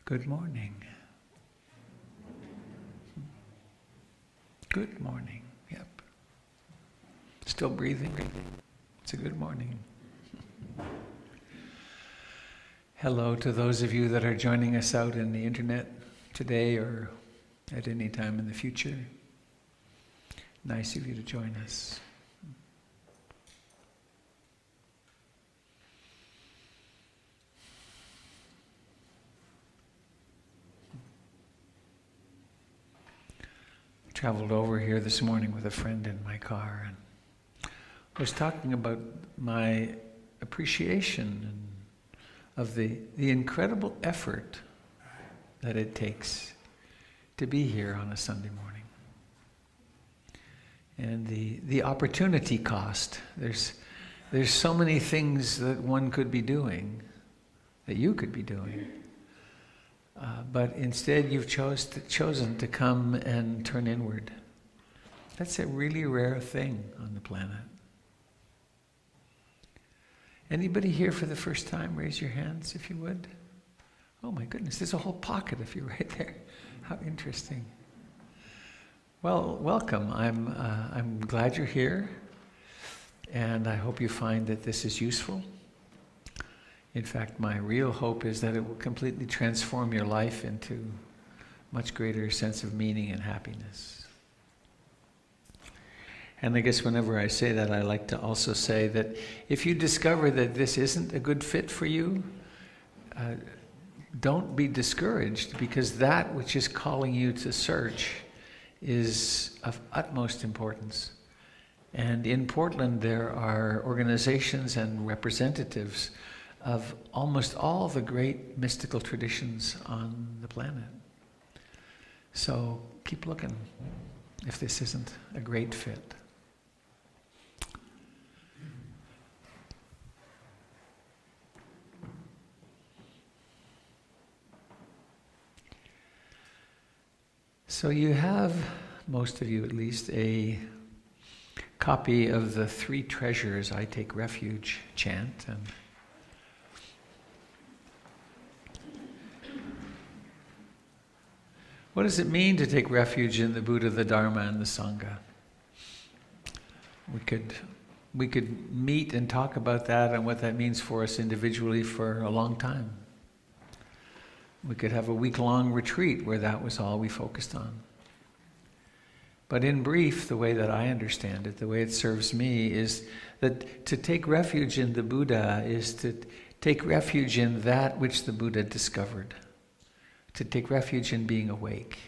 Good morning. Good morning. Yep. Still breathing? It's a good morning. Hello to those of you that are joining us out in the internet today or at any time in the future. Nice of you to join us. Traveled over here this morning with a friend in my car and was talking about my appreciation of the incredible effort that it takes to be here on a Sunday morning. And the opportunity cost. There's so many things that one could be doing, that you could be doing. But instead you've chosen to come and turn inward. That's a really rare thing on the planet. Anybody here for the first time? Raise your hands if you would. Oh my goodness, there's a whole pocket of you right there. How interesting. Well, welcome. I'm glad you're here, and I hope you find that this is useful. In fact, my real hope is that it will completely transform your life into much greater sense of meaning and happiness. And I guess whenever I say that, I like to also say that if you discover that this isn't a good fit for you, don't be discouraged, because that which is calling you to search is of utmost importance. And in Portland, there are organizations and representatives of almost all the great mystical traditions on the planet. So keep looking if this isn't a great fit. So you have, most of you at least, a copy of the 3 treasures I take refuge chant. And what does it mean to take refuge in the Buddha, the Dharma, and the Sangha? We could meet and talk about that and what that means for us individually for a long time. We could have a week-long retreat where that was all we focused on. But in brief, the way that I understand it, the way it serves me, is that to take refuge in the Buddha is to take refuge in that which the Buddha discovered. To take refuge in being awake.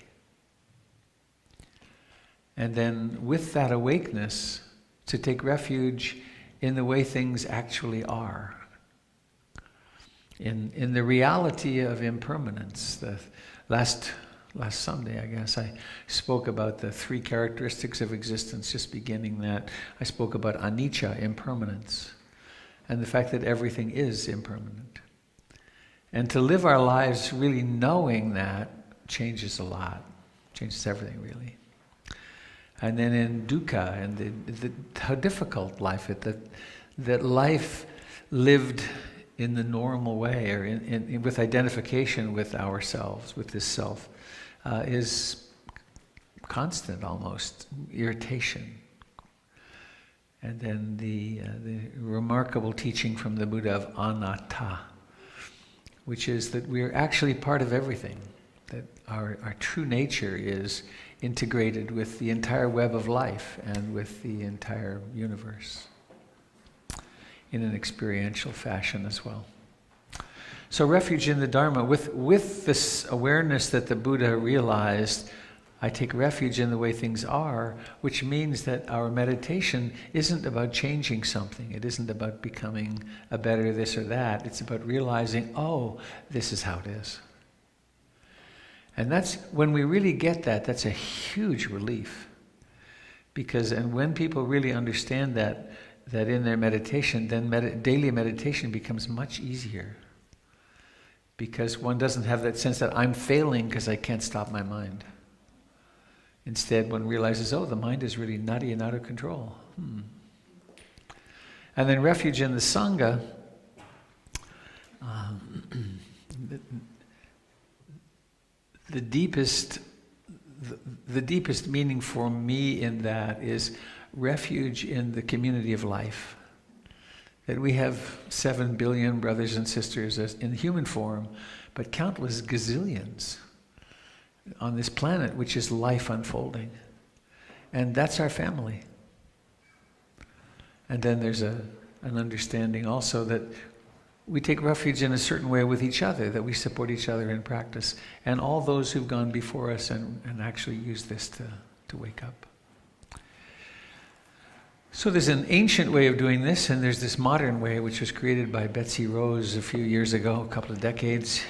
And then with that awakeness, to take refuge in the way things actually are. In the reality of impermanence. The last Sunday, I guess, I spoke about the 3 characteristics of existence, just beginning that. I spoke about anicca, impermanence, and the fact that everything is impermanent. And to live our lives really knowing that changes a lot, changes everything really. And then in dukkha, and how difficult life is, that life lived in the normal way, or with identification with ourselves, with this self, is constant almost, irritation. And then the remarkable teaching from the Buddha of anatta, which is that we are actually part of everything, that our true nature is integrated with the entire web of life and with the entire universe in an experiential fashion as well. So refuge in the Dharma, with this awareness that the Buddha realized, I take refuge in the way things are, which means that our meditation isn't about changing something. It isn't about becoming a better this or that. It's about realizing, oh, this is how it is. And that's, when we really get that, that's a huge relief. And when people really understand that in their meditation, then daily meditation becomes much easier. Because one doesn't have that sense that I'm failing because I can't stop my mind. Instead, one realizes, oh, the mind is really nutty and out of control. And then refuge in the Sangha. The deepest meaning for me in that is refuge in the community of life. That we have 7 billion brothers and sisters in human form, but countless gazillions on this planet, which is life unfolding. And that's our family. And then there's an understanding also that we take refuge in a certain way with each other, that we support each other in practice, and all those who've gone before us and actually use this to wake up. So there's an ancient way of doing this, and there's this modern way, which was created by Betsy Rose a few years ago, a couple of decades.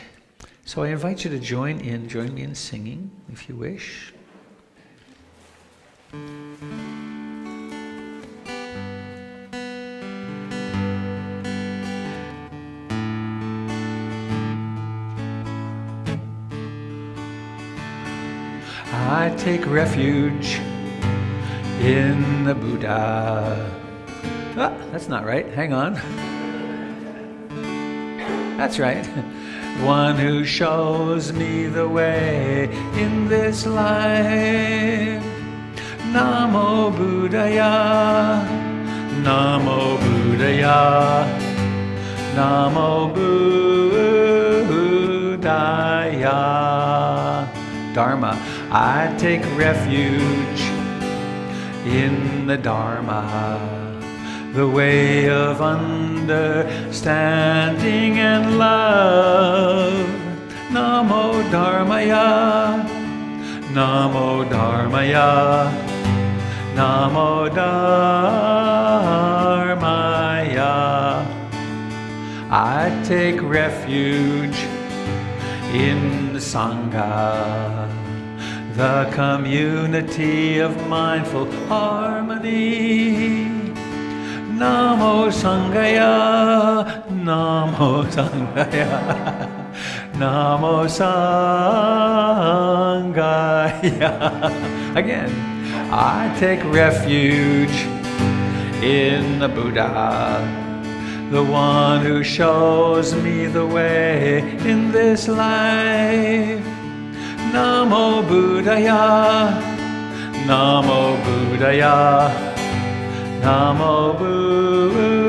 So I invite you to join me in singing, if you wish. I take refuge in the Buddha. Ah, that's not right. Hang on. That's right. One who shows me the way in this life. Namo Buddhaya. Namo Buddhaya. Namo Buddhaya. Dharma. I take refuge in the Dharma, the way of understanding and love. Namo Dharmaya, Namo Dharmaya, Namo Dharmaya. I take refuge in the Sangha, the community of mindful harmony. Namo Sanghaya, Namo Sanghaya, Namo Sanghaya. Again, I take refuge in the Buddha, the one who shows me the way in this life. Namo Buddhaya, Namo Buddhaya, Namo Buddhaya.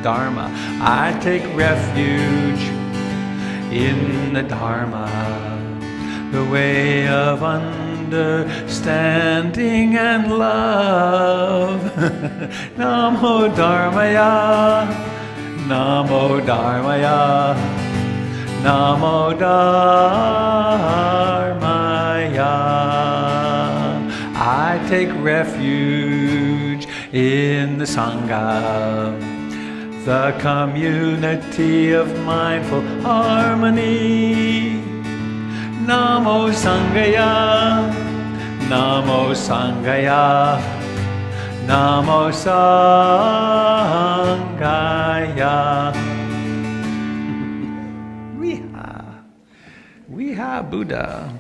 Dharma, I take refuge in the Dharma, the way of understanding and love. Namo Dharmaya, Namo Dharmaya, Namo Dharmaya. I take refuge in the Sangha, the community of mindful harmony. Namo Sanghaya, Namo Sanghaya, Namo Sanghaya. Viha Buddha.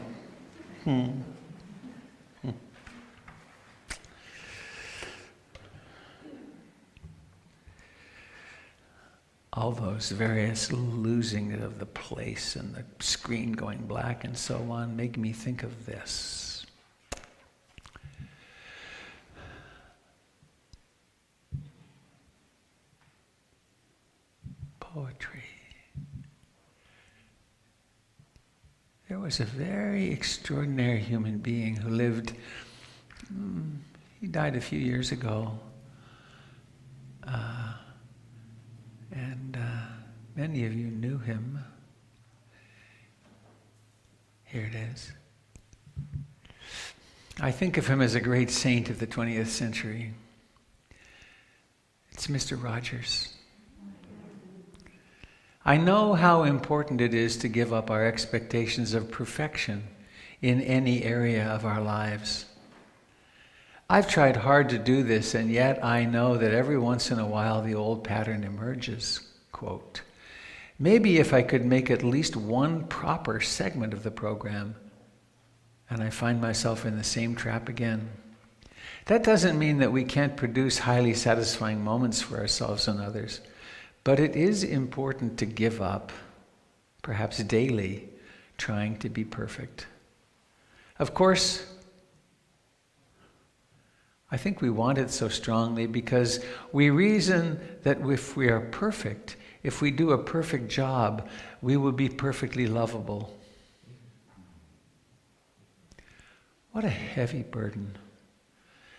All those various losing of the place and the screen going black and so on make me think of this. Poetry. There was a very extraordinary human being who lived, he died a few years ago. And many of you knew him. Here it is. I think of him as a great saint of the 20th century. It's Mr. Rogers. I know how important it is to give up our expectations of perfection in any area of our lives. I've tried hard to do this, and yet I know that every once in a while the old pattern emerges. Quote, maybe if I could make at least one proper segment of the program and I find myself in the same trap again. That doesn't mean that we can't produce highly satisfying moments for ourselves and others, but it is important to give up, perhaps daily, trying to be perfect. Of course, I think we want it so strongly because we reason that if we are perfect, if we do a perfect job, we will be perfectly lovable. What a heavy burden.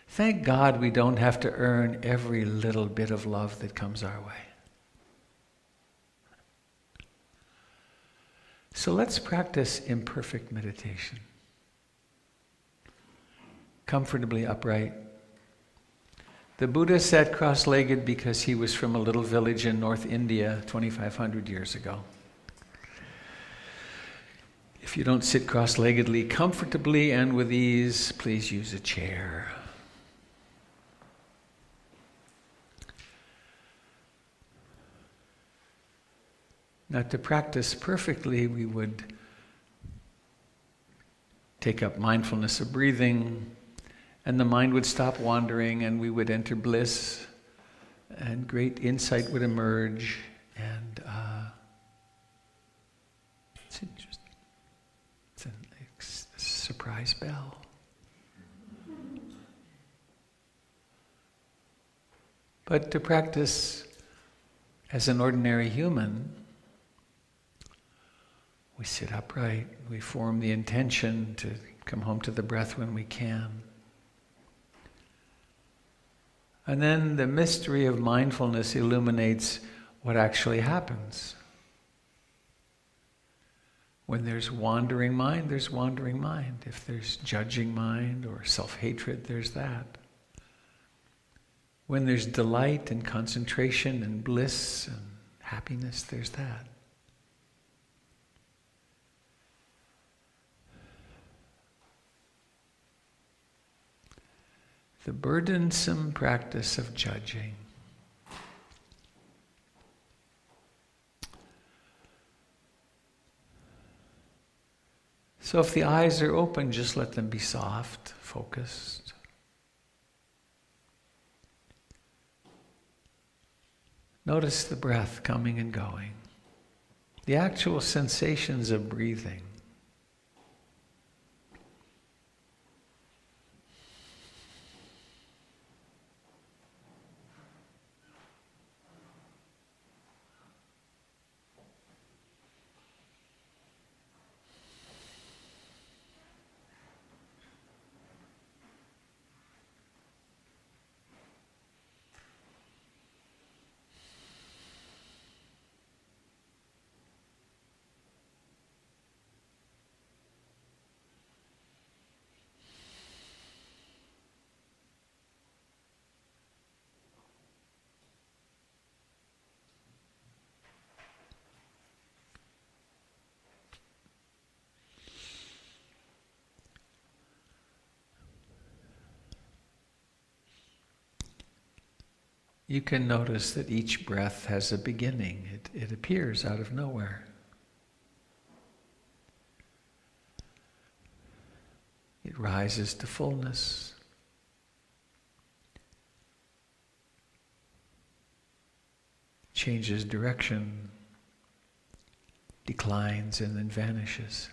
Thank God we don't have to earn every little bit of love that comes our way. So let's practice imperfect meditation. Comfortably upright. The Buddha sat cross-legged because he was from a little village in North India 2,500 years ago. If you don't sit cross-leggedly comfortably and with ease, please use a chair. Now, to practice perfectly, we would take up mindfulness of breathing, and the mind would stop wandering, and we would enter bliss, and great insight would emerge, and it's interesting. It's a surprise bell. But to practice as an ordinary human, we sit upright, we form the intention to come home to the breath when we can. And then the mystery of mindfulness illuminates what actually happens. When there's wandering mind, there's wandering mind. If there's judging mind or self-hatred, there's that. When there's delight and concentration and bliss and happiness, there's that. The burdensome practice of judging. So if the eyes are open, just let them be soft, focused. Notice the breath coming and going. The actual sensations of breathing. You can notice that each breath has a beginning. It appears out of nowhere. It rises to fullness. Changes direction, declines, and then vanishes.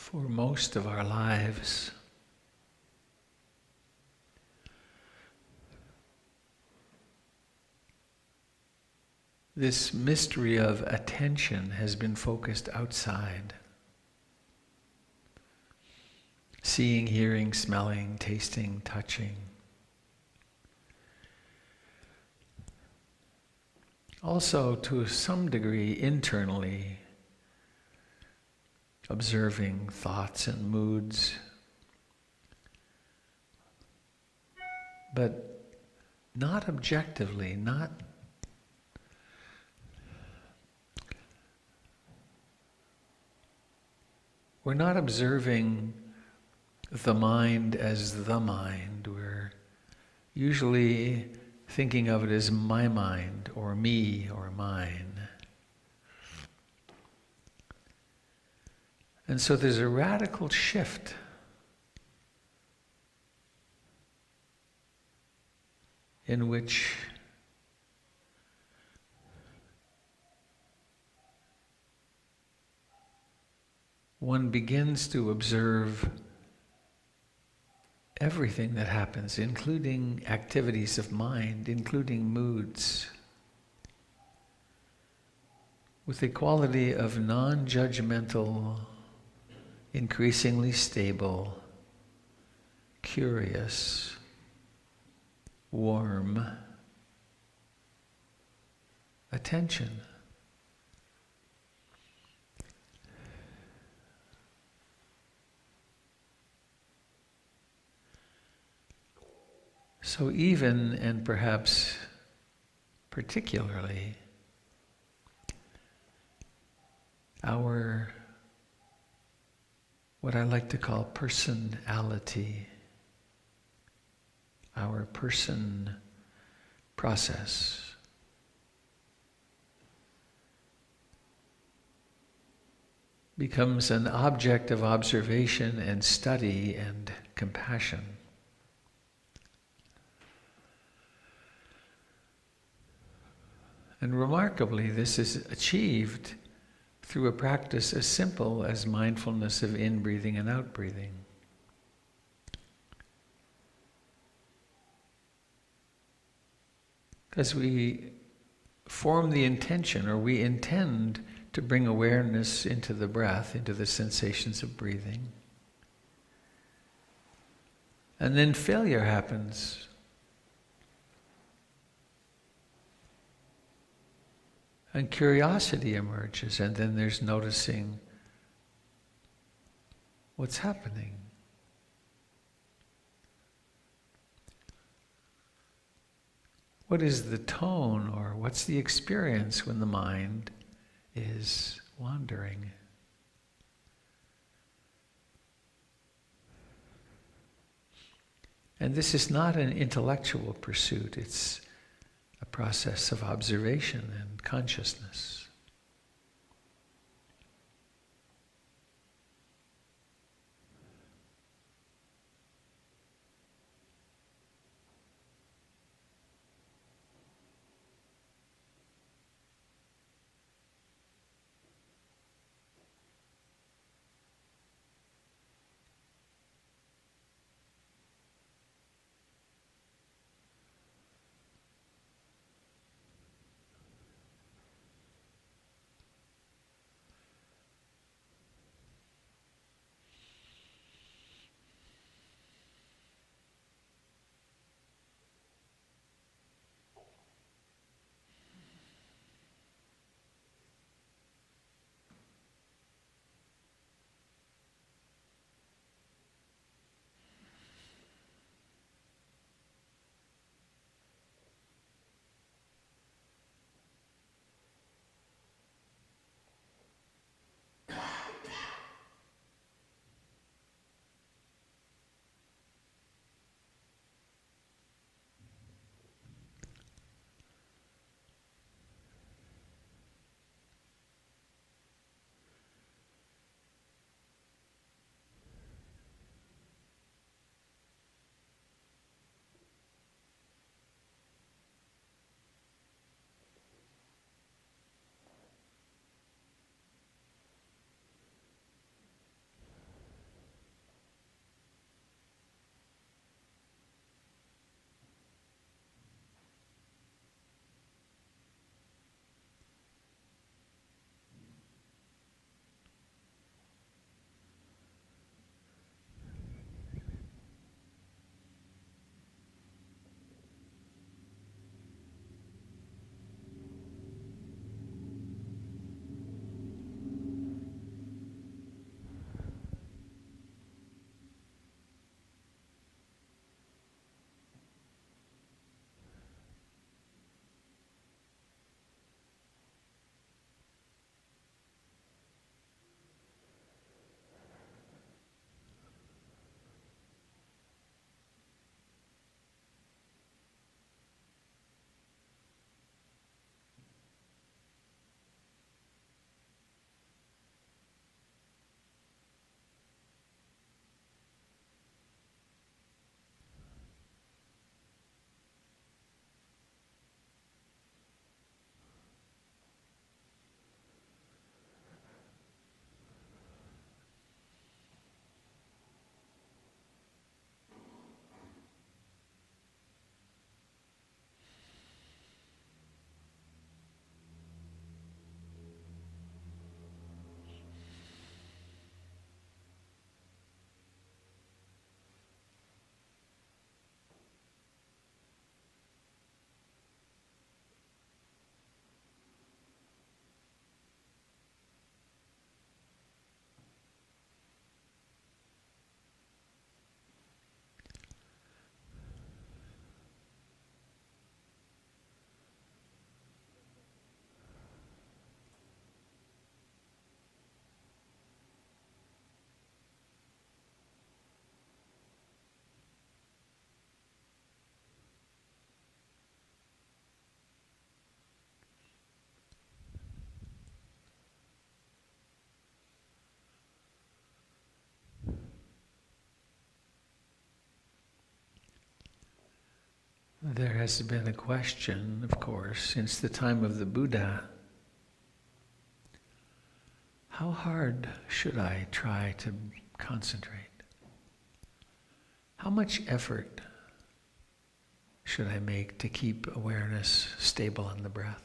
for most of our lives. This mystery of attention has been focused outside. Seeing, hearing, smelling, tasting, touching. Also, to some degree, internally, observing thoughts and moods. But not objectively, we're not observing the mind as the mind. We're usually thinking of it as my mind, or me, or mine. And so there's a radical shift in which one begins to observe everything that happens, including activities of mind, including moods, with a quality of non-judgmental, increasingly stable, curious, warm attention. So even, and perhaps particularly, our, what I like to call personality, our person process, becomes an object of observation and study and compassion. And remarkably, this is achieved through a practice as simple as mindfulness of in-breathing and out-breathing. Because we form the intention, or we intend to bring awareness into the breath, into the sensations of breathing. And then failure happens. And curiosity emerges, and then there's noticing what's happening. What is the tone, or what's the experience when the mind is wandering? And this is not an intellectual pursuit, it's a process of observation and consciousness. There has been a question, of course, since the time of the Buddha. How hard should I try to concentrate? How much effort should I make to keep awareness stable on the breath?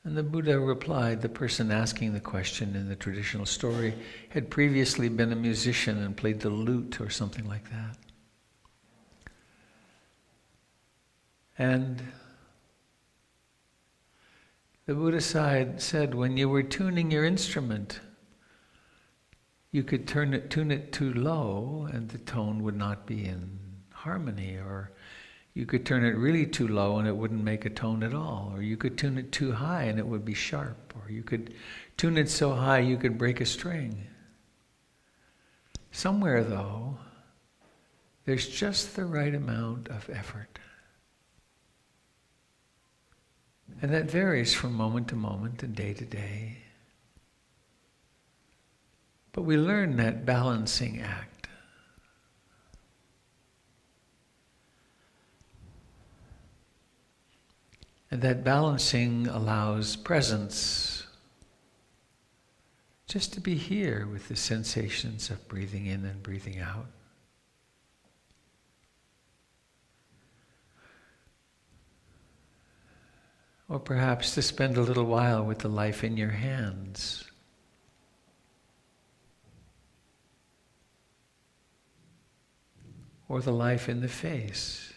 And the Buddha replied, the person asking the question in the traditional story had previously been a musician and played the lute or something like that. And the Buddha said, when you were tuning your instrument, you could tune it too low and the tone would not be in harmony, or you could turn it really too low and it wouldn't make a tone at all, or you could tune it too high and it would be sharp, or you could tune it so high you could break a string. Somewhere, though, there's just the right amount of effort. And that varies from moment to moment and day to day. But we learn that balancing act. And that balancing allows presence, just to be here with the sensations of breathing in and breathing out. Or perhaps to spend a little while with the life in your hands. Or the life in the face.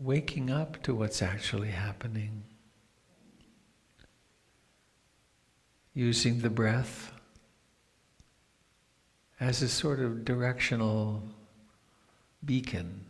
Waking up to what's actually happening. Using the breath as a sort of directional beacon.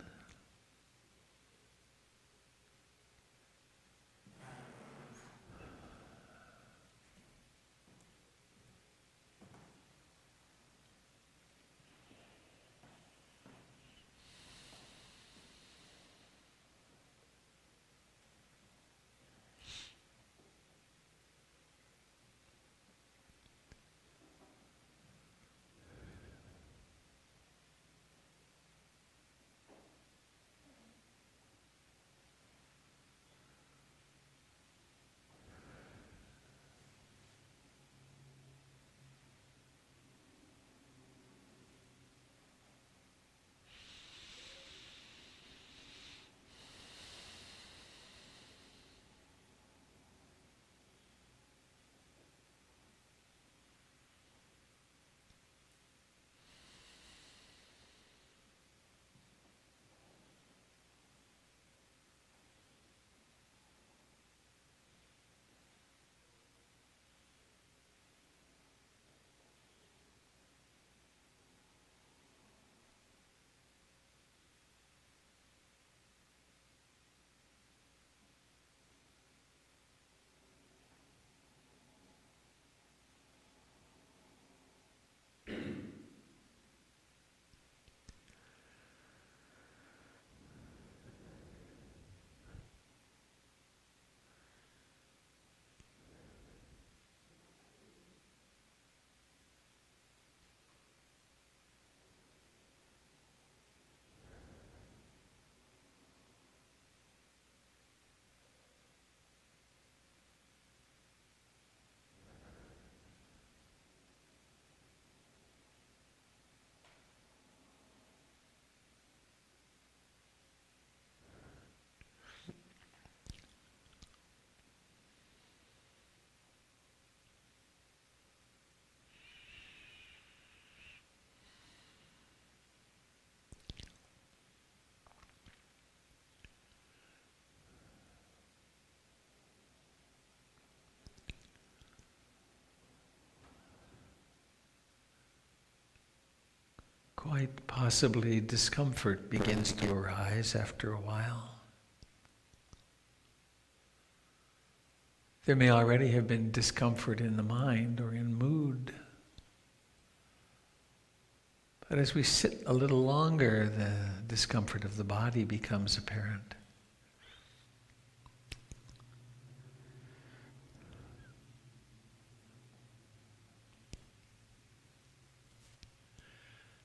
quite possibly discomfort begins to arise after a while. There may already have been discomfort in the mind or in mood. But as we sit a little longer, the discomfort of the body becomes apparent.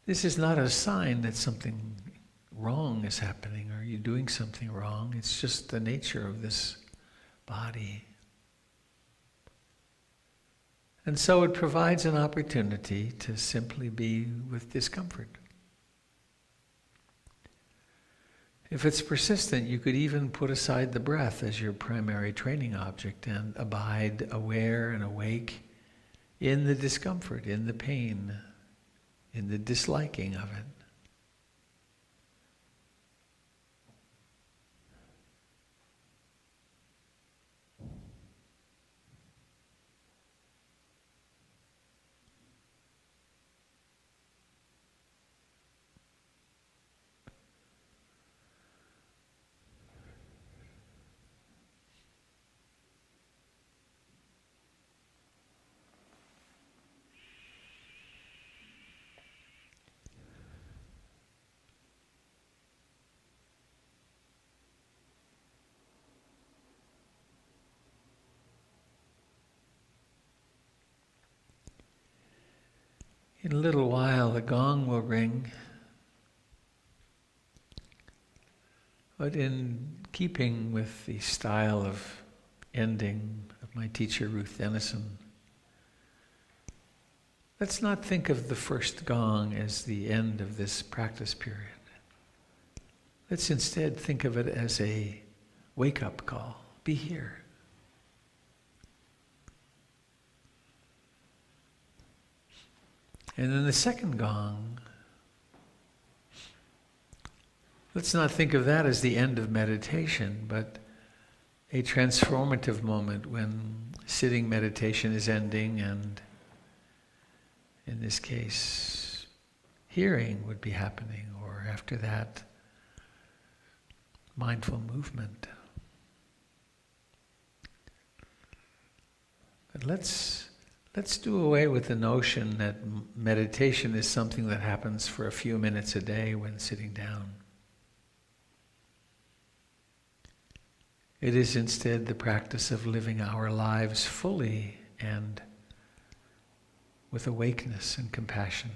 This is not a sign that something wrong is happening or you're doing something wrong. It's just the nature of this body. And so it provides an opportunity to simply be with discomfort. If it's persistent, you could even put aside the breath as your primary training object and abide aware and awake in the discomfort, in the pain, in the disliking of it. In a little while, the gong will ring. But in keeping with the style of ending of my teacher, Ruth Denison, let's not think of the first gong as the end of this practice period. Let's instead think of it as a wake-up call. Be here. And then the second gong, let's not think of that as the end of meditation, but a transformative moment when sitting meditation is ending and, in this case, hearing would be happening, or after that, mindful movement. But let's do away with the notion that meditation is something that happens for a few minutes a day when sitting down. It is instead the practice of living our lives fully and with awakeness and compassion.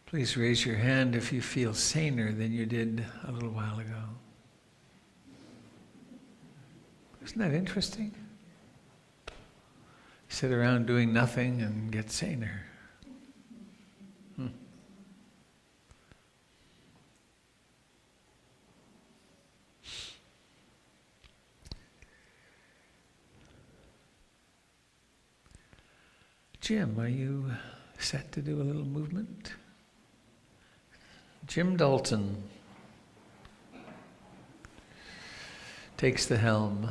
Please raise your hand if you feel saner than you did a little while ago. Isn't that interesting? Sit around doing nothing and get saner. Jim, are you set to do a little movement? Jim Dalton takes the helm.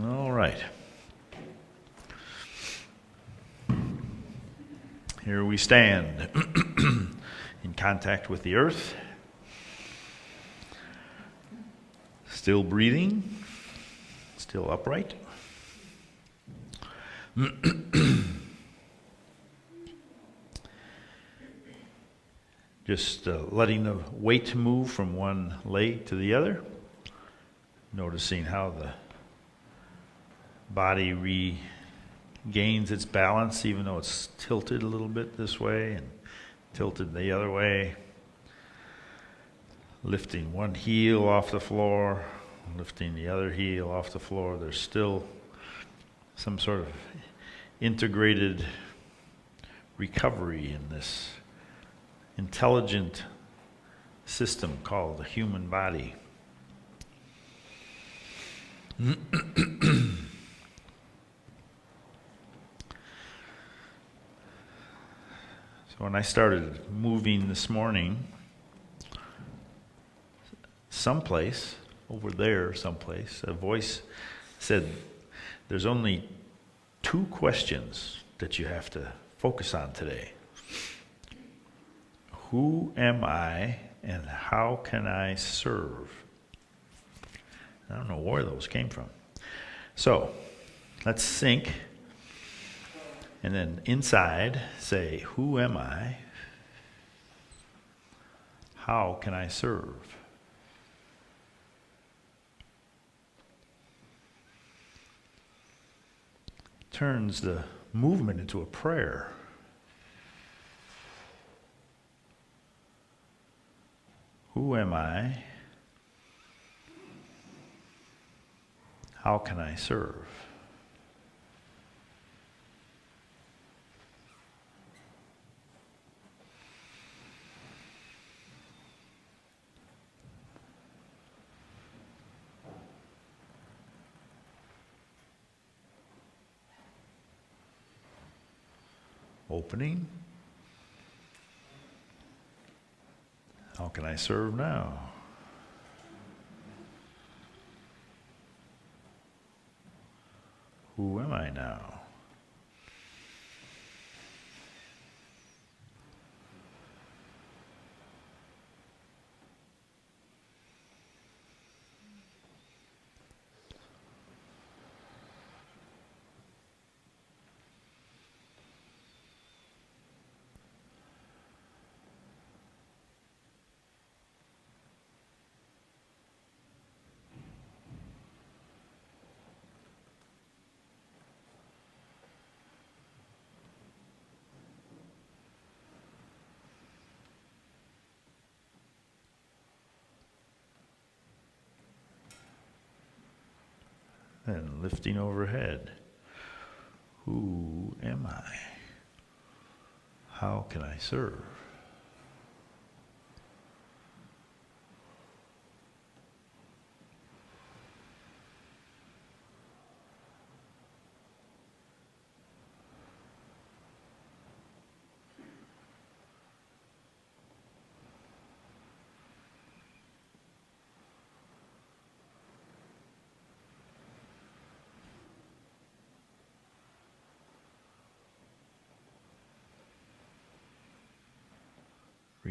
All right. Here we stand in contact with the earth, still breathing, still upright. Just letting the weight move from one leg to the other. Noticing how the body regains its balance, even though it's tilted a little bit this way and tilted the other way. Lifting one heel off the floor, lifting the other heel off the floor. There's still some sort of integrated recovery in this intelligent system called the human body. So when I started moving this morning, over there someplace, a voice said, there's only 2 questions that you have to focus on today. Who am I and how can I serve? I don't know where those came from. So, let's think. And then inside, say, who am I? How can I serve? Turns the movement into a prayer. Who am I? How can I serve? Opening. How can I serve now? Who am I now? And lifting overhead. Who am I? How can I serve?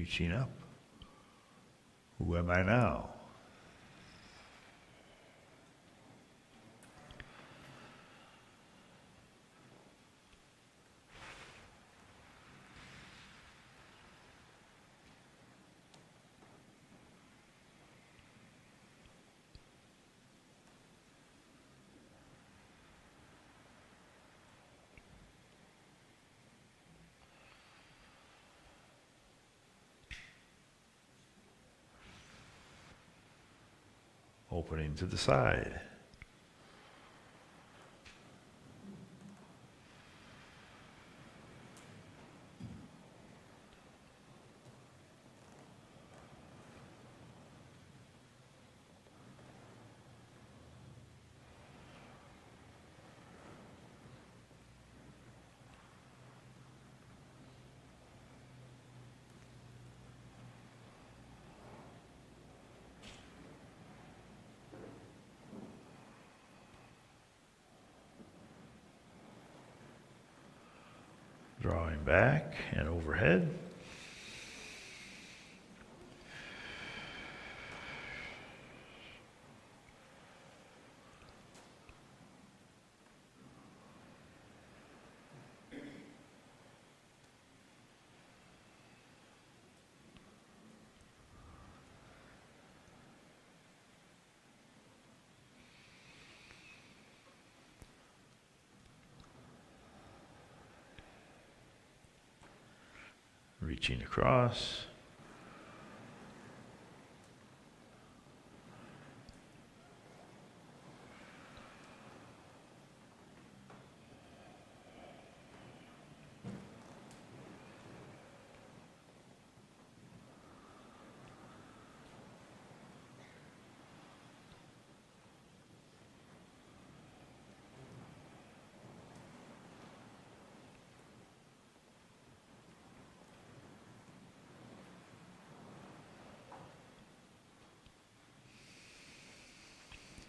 Reaching up. Who am I now? Opening to the side. Drawing back and overhead. Reaching across.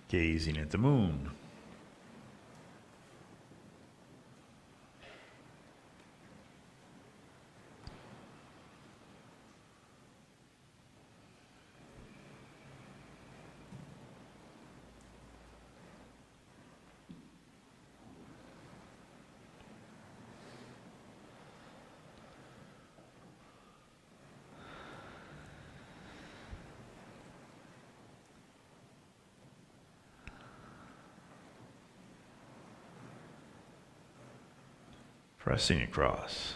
Gazing at the moon. Pressing across.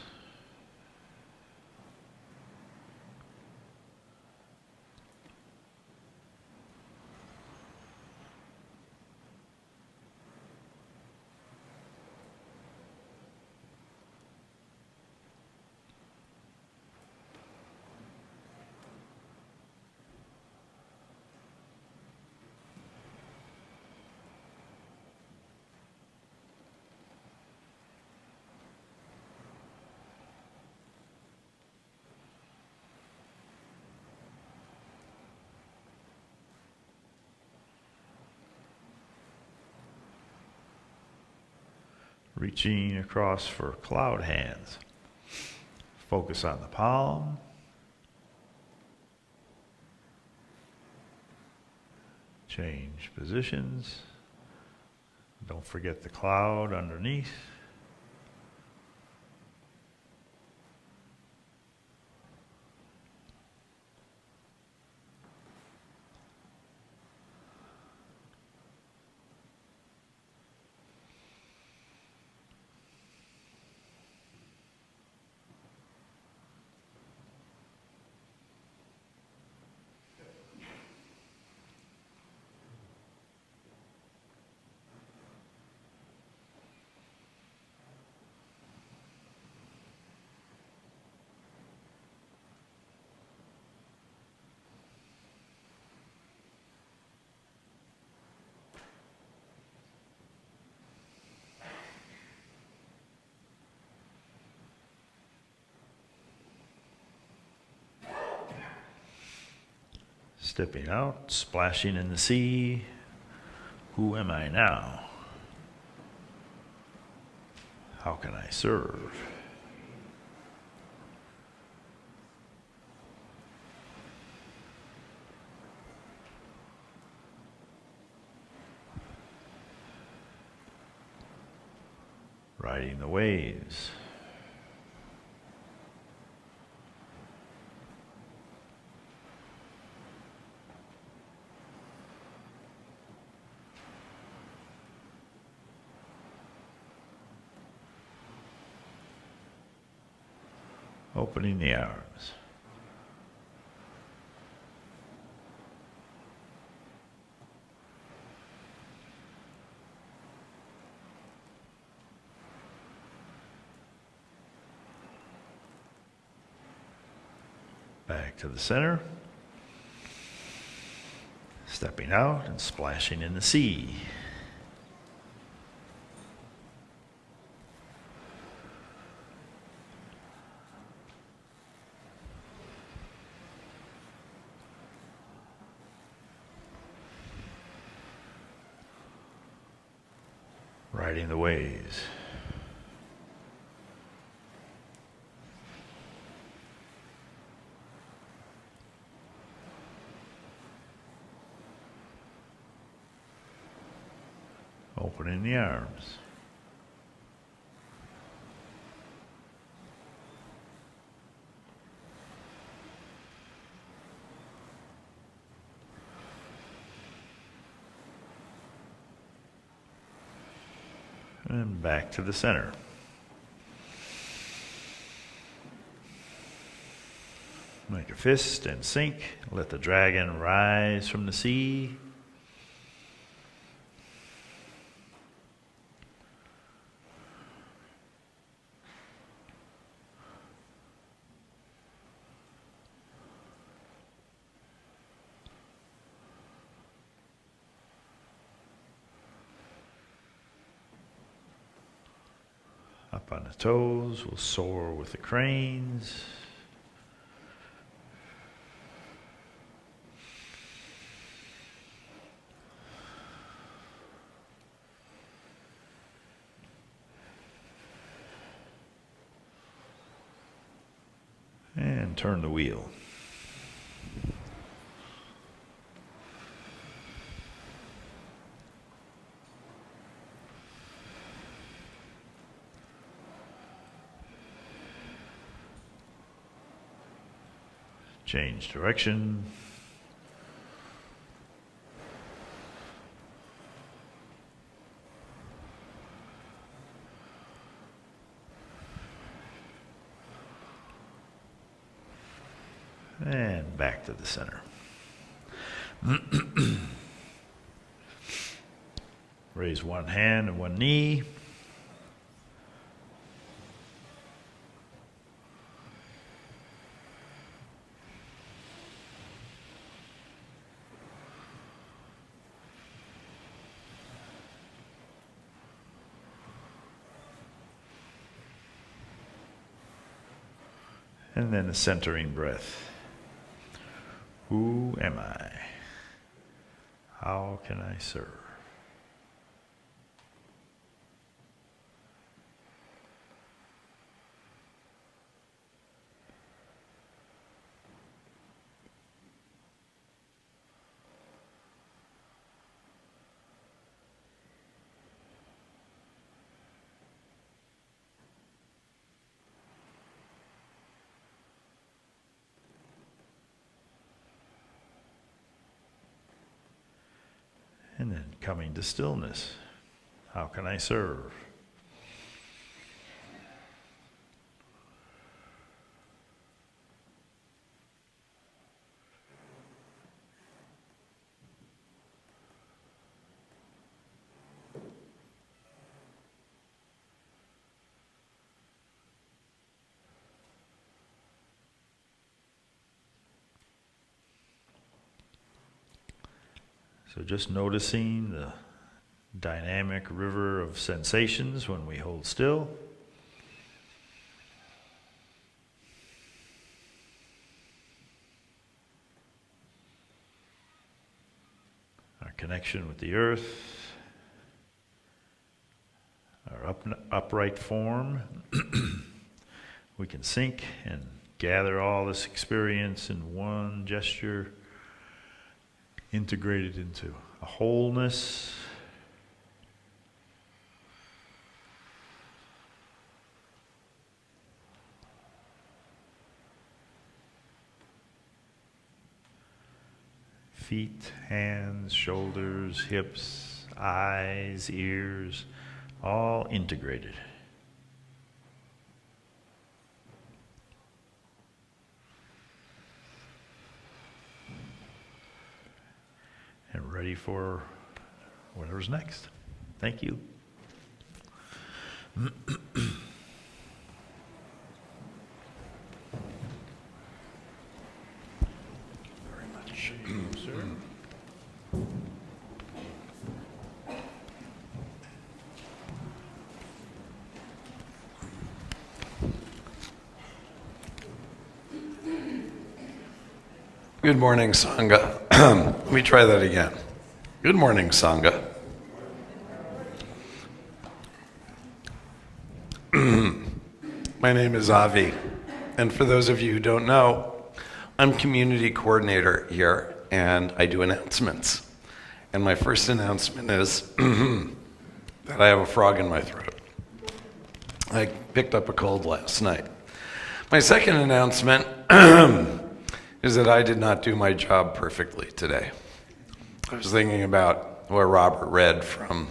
Reaching across for cloud hands. Focus on the palm. Change positions. Don't forget the cloud underneath. Stepping out, splashing in the sea. Who am I now? How can I serve? riding the waves. Opening the arms. Back to the center. Stepping out and splashing in the sea. Riding the waves. Opening the arms. And back to the center. Make a fist and sink. Let the dragon rise from the sea. Up on the toes, we'll soar with the cranes. And turn the wheel. Change direction. And back to the center. Raise one hand and one knee. And then a centering breath. Who am I? How can I serve? And then coming to stillness. How can I serve? So just noticing the dynamic river of sensations when we hold still. Our connection with the earth, our upright form. We can sink and gather all this experience in one gesture, integrated into a wholeness. feet, hands, shoulders, hips, eyes, ears, all integrated. And ready for whatever's next. Thank you. Very much. Sir. Good morning, Sangha. Let me try that again. Good morning, Sangha. My name is Avi, and for those of you who don't know, I'm community coordinator here, and I do announcements. And my first announcement is that I have a frog in my throat. I picked up a cold last night. My second announcement is that I did not do my job perfectly today. I was thinking about what Robert read from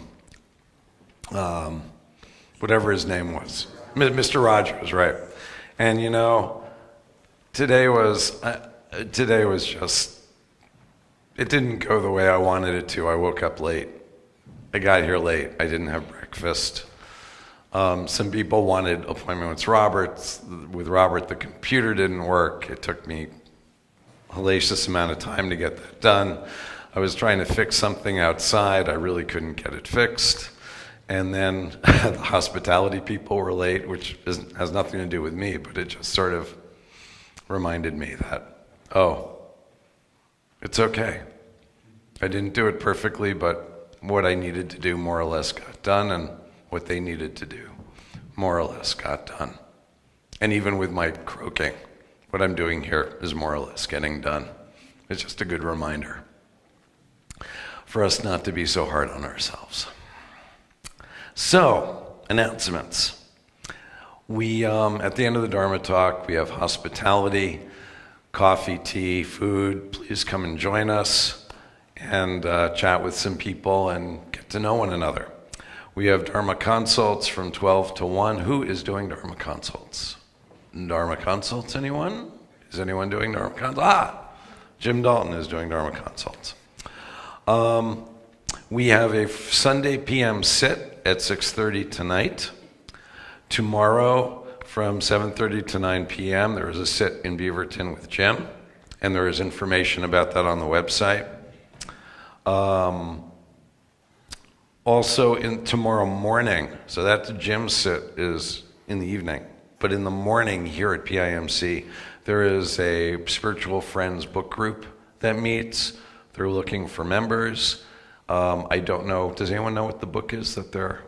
whatever his name was. Mr. Rogers, right. And you know, today was just, it didn't go the way I wanted it to. I woke up late. I got here late. I didn't have breakfast. Some people wanted appointment with Robert. With Robert, the computer didn't work. It took me a hellacious amount of time to get that done. I was trying to fix something outside. I really couldn't get it fixed. And then the hospitality people were late, which has nothing to do with me, but it just sort of reminded me that, oh, it's okay. I didn't do it perfectly, but what I needed to do more or less got done, and what they needed to do more or less got done. And even with my croaking, what I'm doing here is more or less getting done. It's just a good reminder for us not to be so hard on ourselves. So, announcements. We, at the end of the Dharma talk, we have hospitality, coffee, tea, food. Please come and join us and chat with some people and get to know one another. We have Dharma consults from 12 to 1. Who is doing Dharma consults? Dharma consults, anyone? Is anyone doing Dharma consults? Jim Dalton is doing Dharma consults. We have a Sunday PM sit at 6:30 tonight. Tomorrow from 7:30 to 9 p.m. there is a sit in Beaverton with Jim, and there is information about that on the website. Also in tomorrow morning, so that Jim sit is in the evening, but in the morning here at PIMC, there is a Spiritual Friends book group that meets. They're looking for members. I don't know, does anyone know what the book is that they're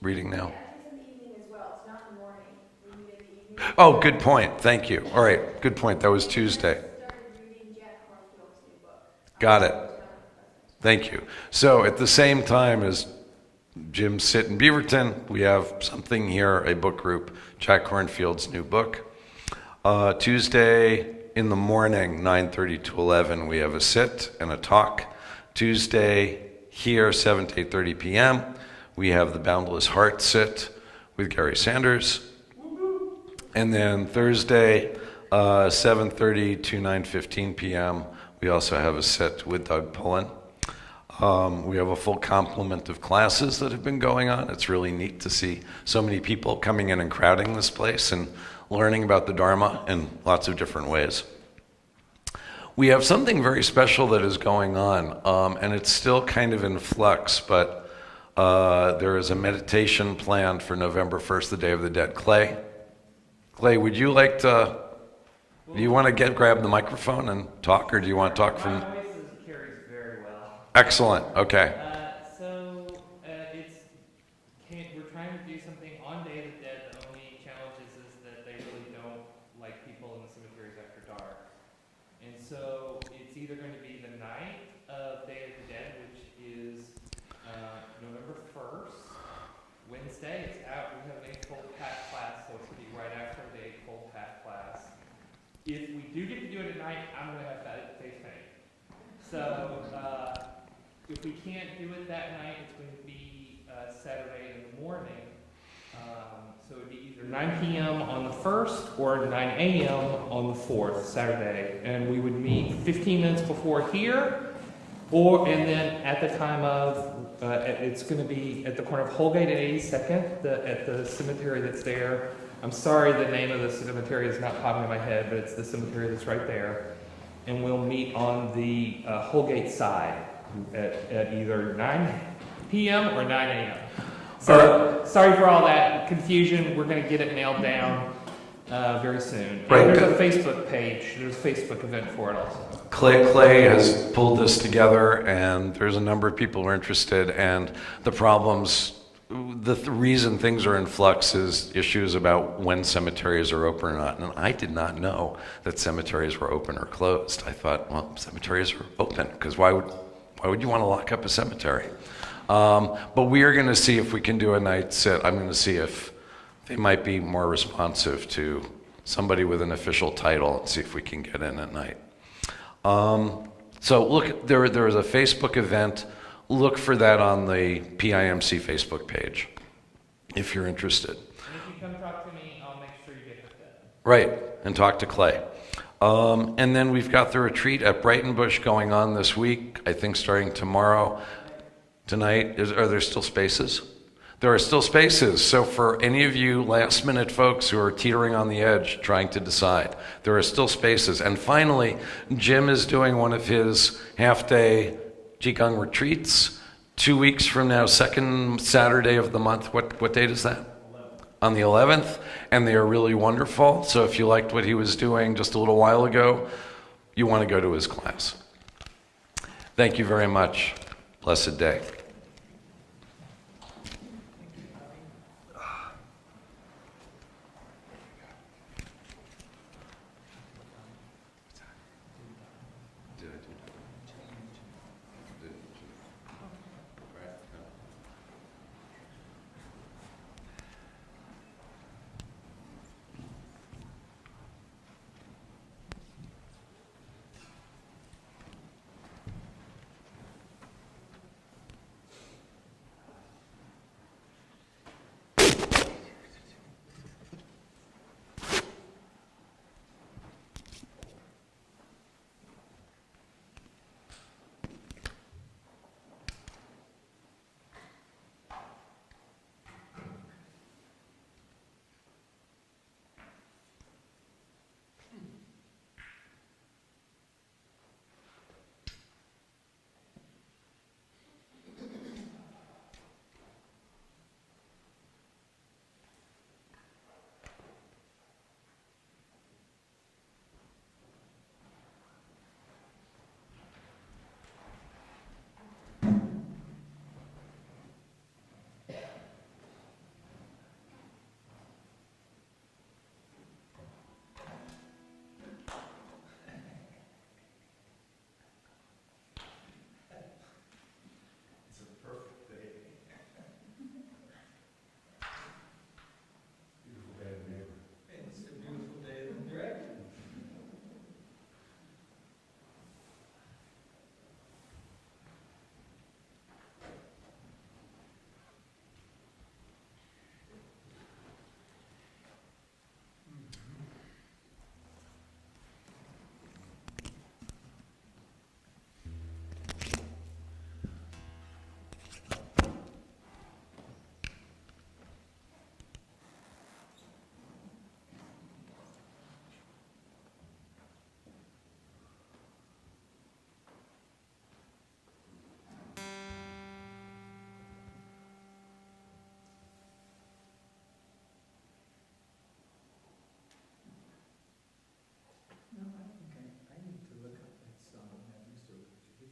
reading now? It's in the evening as well. It's not in the morning. We meet in the evening. Oh, good point. Thank you. All right, good point. That was Tuesday. Got it. Thank you. So at the same time as Jim's sit in Beaverton, we have something here, a book group, Jack Cornfield's new book. Tuesday in the morning, 9:30 to 11, we have a sit and a talk. Tuesday here, 7 to 8:30 p.m., we have the Boundless Heart sit with Gary Sanders. And then Thursday, 7:30 to 9:15 p.m., we also have a sit with Doug Pullen. We have a full complement of classes that have been going on. It's really neat to see so many people coming in and crowding this place and learning about the Dharma in lots of different ways. We have something very special that is going on, and it's still kind of in flux, but there is a meditation planned for November 1st, the Day of the Dead. Clay, would you like to, do you want to grab the microphone and talk, or do you want to talk from... My voice carries very well. Excellent, okay. We're trying to do something on Day of the Dead. The only challenge is that they really don't like people in the cemeteries after dark. And so it's either going to be the night of Day of the Dead, which is November 1st, Wednesday. It's out. We have an 8-fold path class, so it's going to be right after the 8-fold path class. If we do get to do it at night, I'm going to have face paint. So if we can't do it that night, it's going to be Saturday in the morning. So it would be either 9 p.m. on the 1st or 9 a.m. on the 4th, Saturday. And we would meet 15 minutes before here, and then at the time of, it's going to be at the corner of Holgate and 82nd, at the cemetery that's there. I'm sorry the name of the cemetery is not popping in my head, but it's the cemetery that's right there. And we'll meet on the Holgate side at either 9 p.m. or 9 a.m. So, sorry for all that confusion. We're going to get it nailed down very soon. And Right. there's a Facebook page. There's a Facebook event for it also. Clay has pulled this together, and there's a number of people who are interested, and the problems, the reason things are in flux is issues about when cemeteries are open or not. And I did not know that cemeteries were open or closed. I thought, well, cemeteries are open, because why would you want to lock up a cemetery? But we are going to see if we can do a night sit. I'm going to see if they might be more responsive to somebody with an official title and see if we can get in at night. So look, there is a Facebook event. Look for that on the PIMC Facebook page if you're interested. And if you come talk to me, I'll make sure you get hooked up. Right, and talk to Clay. And then we've got the retreat at Brighton Bush going on this week, I think starting tomorrow. Tonight, are there still spaces? There are still spaces. So for any of you last minute folks who are teetering on the edge trying to decide, there are still spaces. And finally, Jim is doing one of his half-day Qigong retreats 2 weeks from now, second Saturday of the month. What date is that? 11th. On the 11th. And they are really wonderful. So if you liked what he was doing just a little while ago, you want to go to his class. Thank you very much. Blessed day.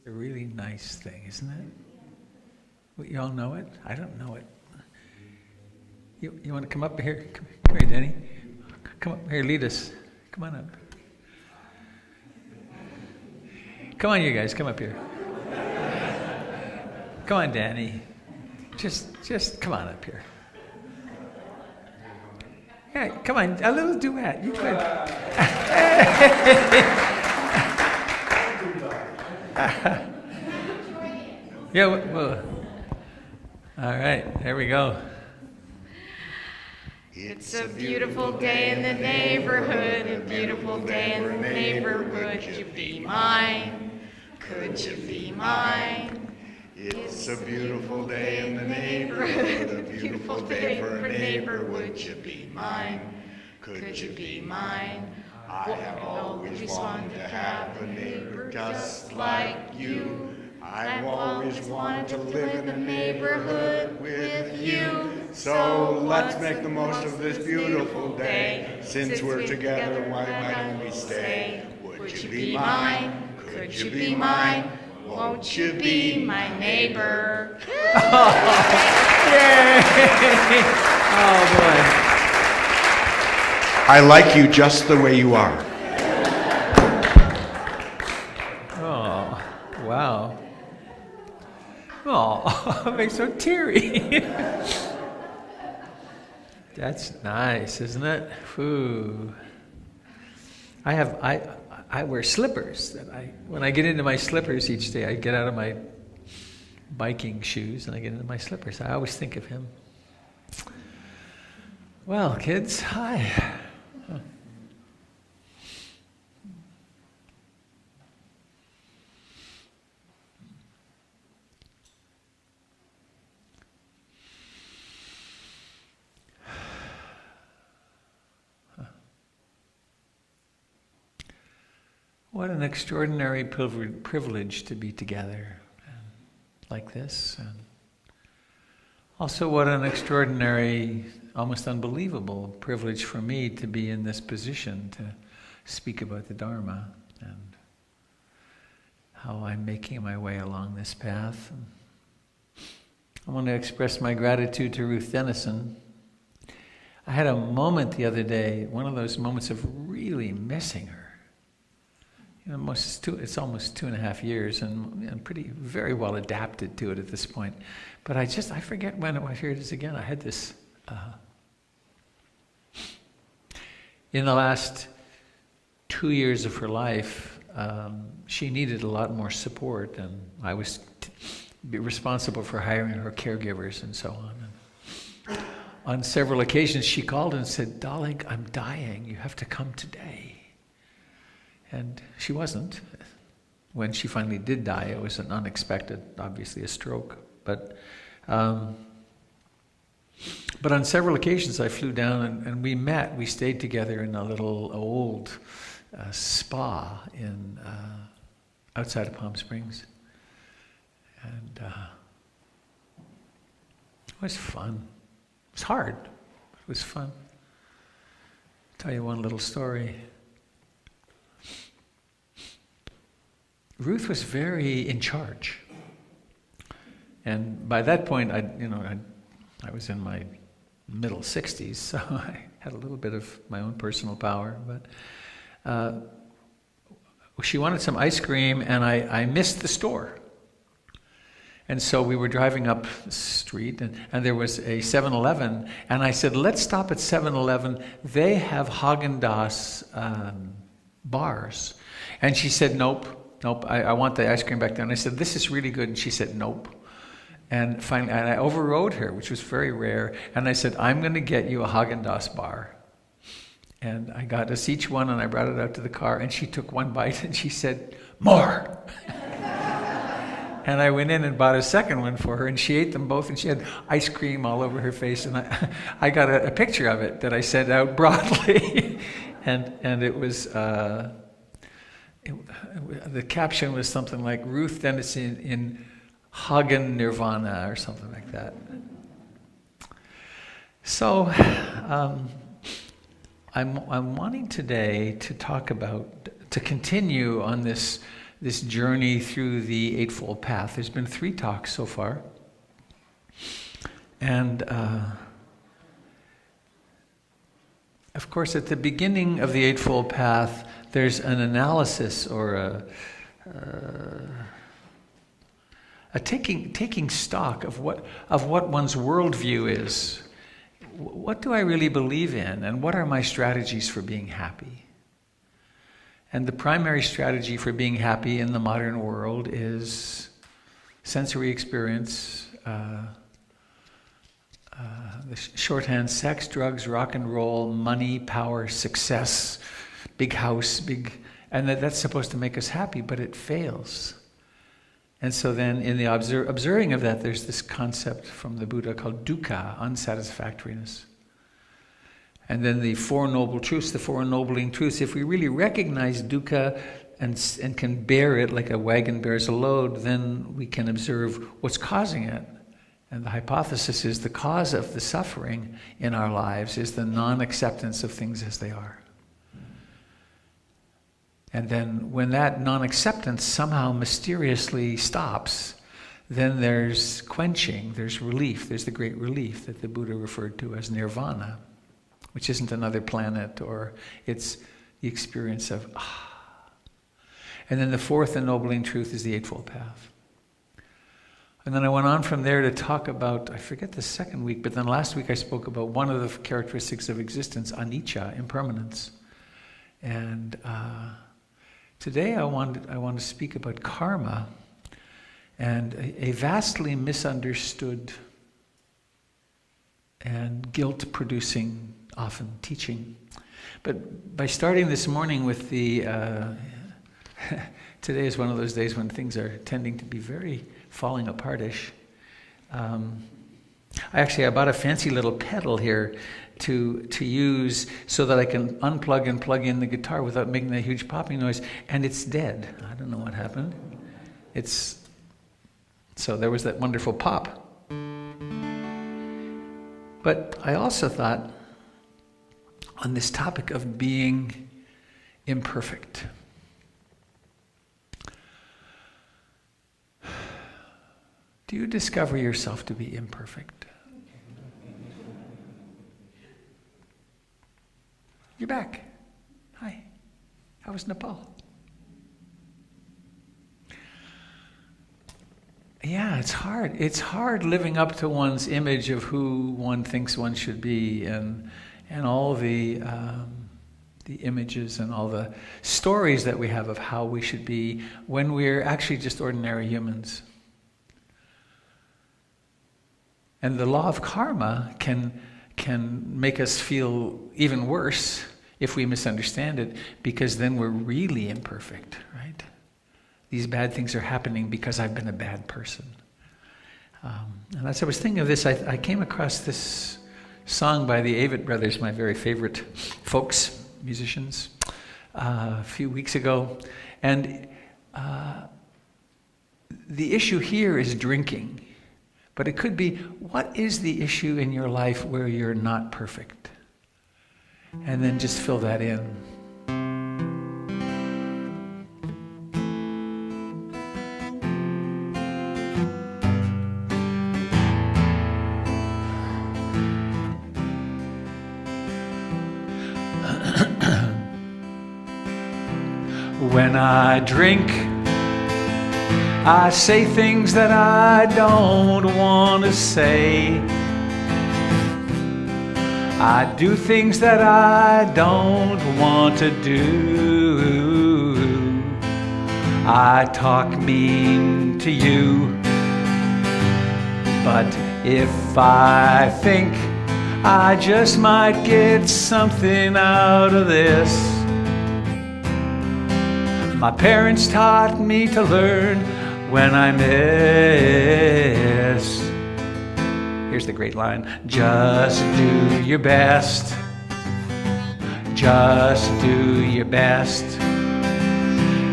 A really nice thing, isn't it? Well, you all know it? I don't know it. You want to come up here? Come here, Danny. Come up here, lead us. Come on up. Come on, you guys, come up here. Come on, Danny. Just come on up here. Yeah, come on, a little duet. You could. Yeah, well, all right, there we go. It's a beautiful day in the neighborhood, a beautiful day in the neighborhood. Could you be mine? Could you be mine? It's a beautiful day in the neighborhood, a beautiful day for a neighbor. Would you be mine? Could you be mine? I have always wanted to have a neighbor just like you. I've always wanted to live in a neighborhood with you. So let's make the most of this beautiful day. Since we're together, why don't we stay? Would you be mine? Could you be mine? Won't you be my neighbor? Yay! Oh, boy. I like you just the way you are. Oh, wow. Oh, it makes me so teary. That's nice, isn't it? Ooh. I wear slippers. When I get into my slippers each day, I get out of my biking shoes and I get into my slippers. I always think of him. Well, kids, hi. What an extraordinary privilege to be together like this. And also what an extraordinary, almost unbelievable privilege for me to be in this position to speak about the Dharma and how I'm making my way along this path. And I want to express my gratitude to Ruth Dennison. I had a moment the other day, one of those moments of really missing her. You know, it's almost 2.5 years, and I'm very well adapted to it at this point. But I forget when it was. Here it is again. I had this. In the last 2 years of her life, she needed a lot more support, and I was responsible for hiring her caregivers and so on. And on several occasions, she called and said, "Darling, I'm dying. You have to come today." And she wasn't. When she finally did die, it was an unexpected, obviously a stroke. But on several occasions I flew down and we met. We stayed together in a little old spa in outside of Palm Springs. And it was fun. It was hard, but it was fun. I'll tell you one little story. Ruth was very in charge, and by that point, I was in my middle 60s, so I had a little bit of my own personal power. But she wanted some ice cream, and I missed the store, and so we were driving up the street, and there was a 7-Eleven, and I said, "Let's stop at 7-Eleven. They have Haagen-Dazs bars," and she said, "Nope, I want the ice cream back there." And I said, "This is really good." And she said, "Nope." And finally, and I overrode her, which was very rare. And I said, "I'm going to get you a Haagen-Dazs bar." And I got us each one, and I brought it out to the car. And she took one bite, and she said, "More." And I went in and bought a second one for her, and she ate them both, and she had ice cream all over her face. And I got a picture of it that I sent out broadly, and it was. The caption was something like Ruth Dennison in Hagen Nirvana or something like that. So I'm wanting today to talk about, to continue on this journey through the Eightfold Path. There's been 3 talks so far. And of course, at the beginning of the Eightfold Path, there's an analysis or a taking stock of what one's worldview is. What do I really believe in, and what are my strategies for being happy? And the primary strategy for being happy in the modern world is sensory experience, the shorthand: sex, drugs, rock and roll, money, power, success, big house, and that's supposed to make us happy, but it fails. And so then in the observing of that, there's this concept from the Buddha called dukkha, unsatisfactoriness. And then the Four Noble Truths, the Four Ennobling Truths, if we really recognize dukkha and can bear it like a wagon bears a load, then we can observe what's causing it. And the hypothesis is the cause of the suffering in our lives is the non-acceptance of things as they are. And then when that non-acceptance somehow mysteriously stops, then there's quenching, there's relief, there's the great relief that the Buddha referred to as nirvana, which isn't another planet, or it's the experience of And then the fourth ennobling truth is the Eightfold Path. And then I went on from there to talk about, I forget the second week, but then last week I spoke about one of the characteristics of existence, anicca, impermanence. And today I want to speak about karma and a vastly misunderstood and guilt-producing, often, teaching. But by starting this morning with the... today is one of those days when things are tending to be very falling apart-ish. I bought a fancy little pedal here to use so that I can unplug and plug in the guitar without making that huge popping noise, and it's dead. I don't know what happened. So there was that wonderful pop. But I also thought on this topic of being imperfect. Do you discover yourself to be imperfect? You're back. Hi. How was Nepal? Yeah, it's hard. It's hard living up to one's image of who one thinks one should be, and all the images and all the stories that we have of how we should be when we're actually just ordinary humans. And the law of karma can make us feel even worse if we misunderstand it, because then we're really imperfect, right? These bad things are happening because I've been a bad person. And as I was thinking of this, I came across this song by the Avett Brothers, my very favorite folks, musicians, a few weeks ago. And the issue here is drinking. But it could be, what is the issue in your life where you're not perfect? And then just fill that in. When I drink, I say things that I don't want to say. I do things that I don't want to do. I talk mean to you. But if I think I just might get something out of this, my parents taught me to learn when I miss. Here's the great line. Just do your best. Just do your best.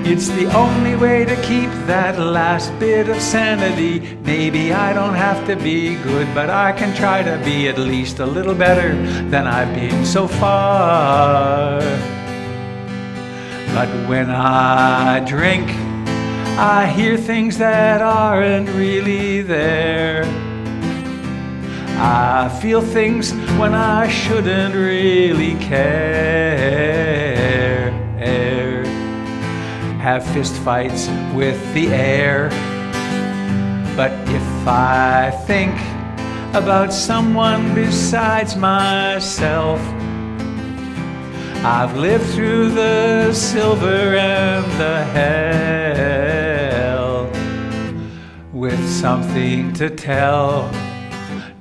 It's the only way to keep that last bit of sanity. Maybe I don't have to be good, but I can try to be at least a little better than I've been so far. But when I drink, I hear things that aren't really there. I feel things when I shouldn't really care. Have fist fights with the air. But if I think about someone besides myself, I've lived through the silver and the hell with something to tell.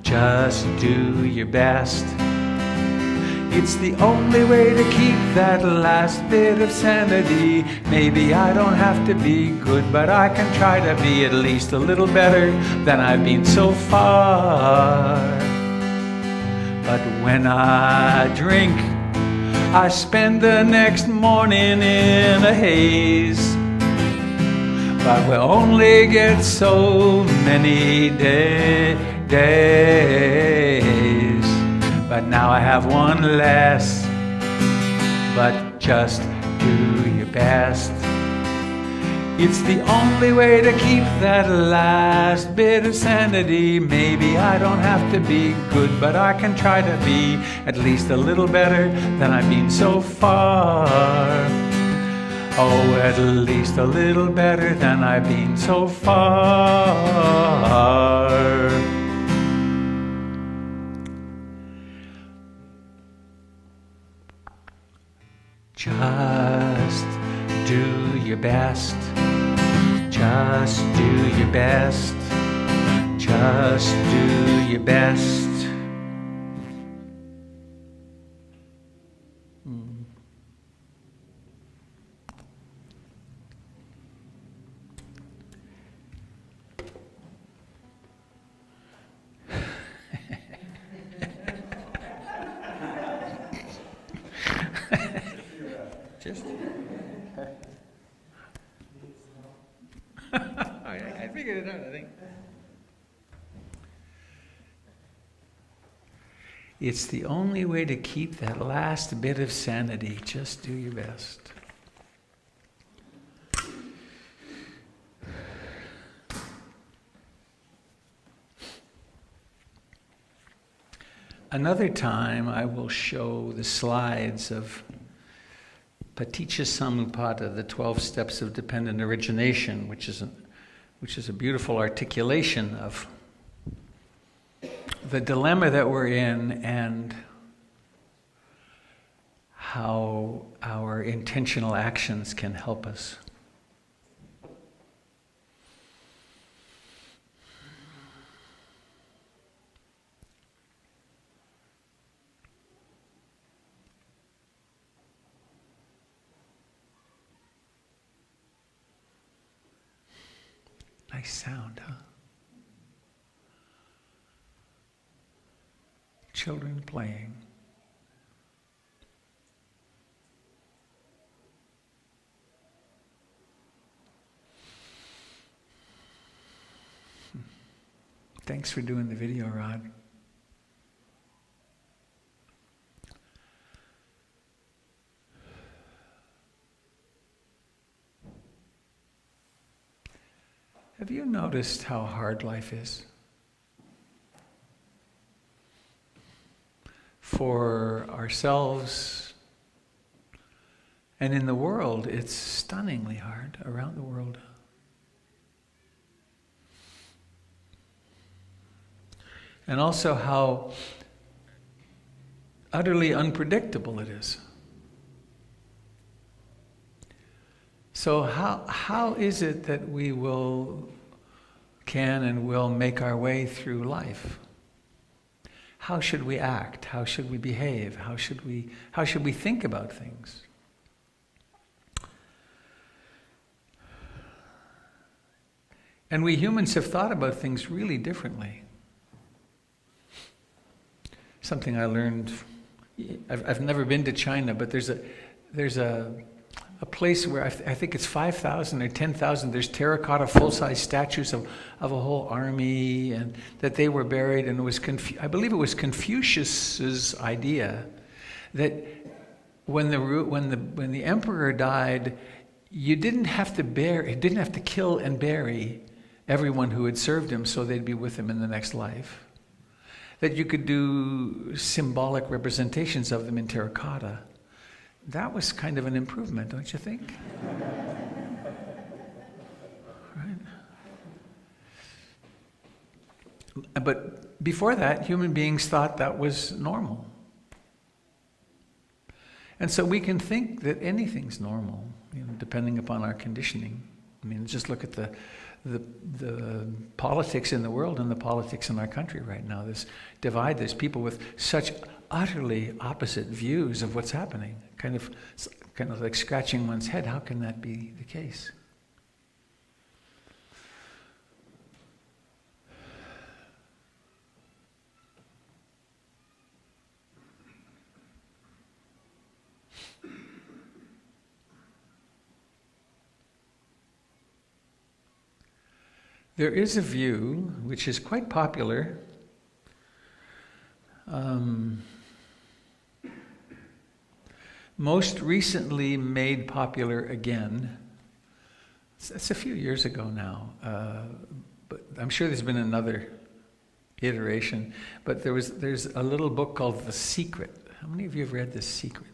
Just do your best. It's the only way to keep that last bit of sanity. Maybe I don't have to be good, but I can try to be at least a little better than I've been so far. But when I drink, I spend the next morning in a haze. But we'll only get so many days. But now I have one less. But just do your best. It's the only way to keep that last bit of sanity. Maybe I don't have to be good, but I can try to be at least a little better than I've been so far. Oh, at least a little better than I've been so far. Just do your best. Just do your best. Just do your best. Just. I figured it out, I think. It's the only way to keep that last bit of sanity. Just do your best. Another time I will show the slides of Paticca Samuppada, the 12 steps of dependent origination, which is a beautiful articulation of the dilemma that we're in and how our intentional actions can help us. Nice sound, huh? Children playing. Thanks for doing the video, Rod. Have you noticed how hard life is? For ourselves and in the world, it's stunningly hard around the world. And also how utterly unpredictable it is. So how is it that we can and will make our way through life? How should we act? How should we behave? How should we think about things? And we humans have thought about things really differently. Something I learned, I've never been to China, but there's a place where I think it's 5,000 or 10,000, there's terracotta full-size statues of a whole army, and that they were buried, and it was I believe it was Confucius's idea that when the emperor died, you didn't have to kill and bury everyone who had served him so they'd be with him in the next life. That you could do symbolic representations of them in terracotta. That was kind of an improvement, don't you think? Right? But before that, human beings thought that was normal. And so we can think that anything's normal, depending upon our conditioning. I mean, just look at the politics in the world and the politics in our country right now. This divide, there's people with such utterly opposite views of what's happening. Kind of like scratching one's head. How can that be the case? There is a view which is quite popular, most recently made popular again. It's a few years ago now, but I'm sure there's been another iteration. But there's a little book called The Secret. How many of you have read The Secret?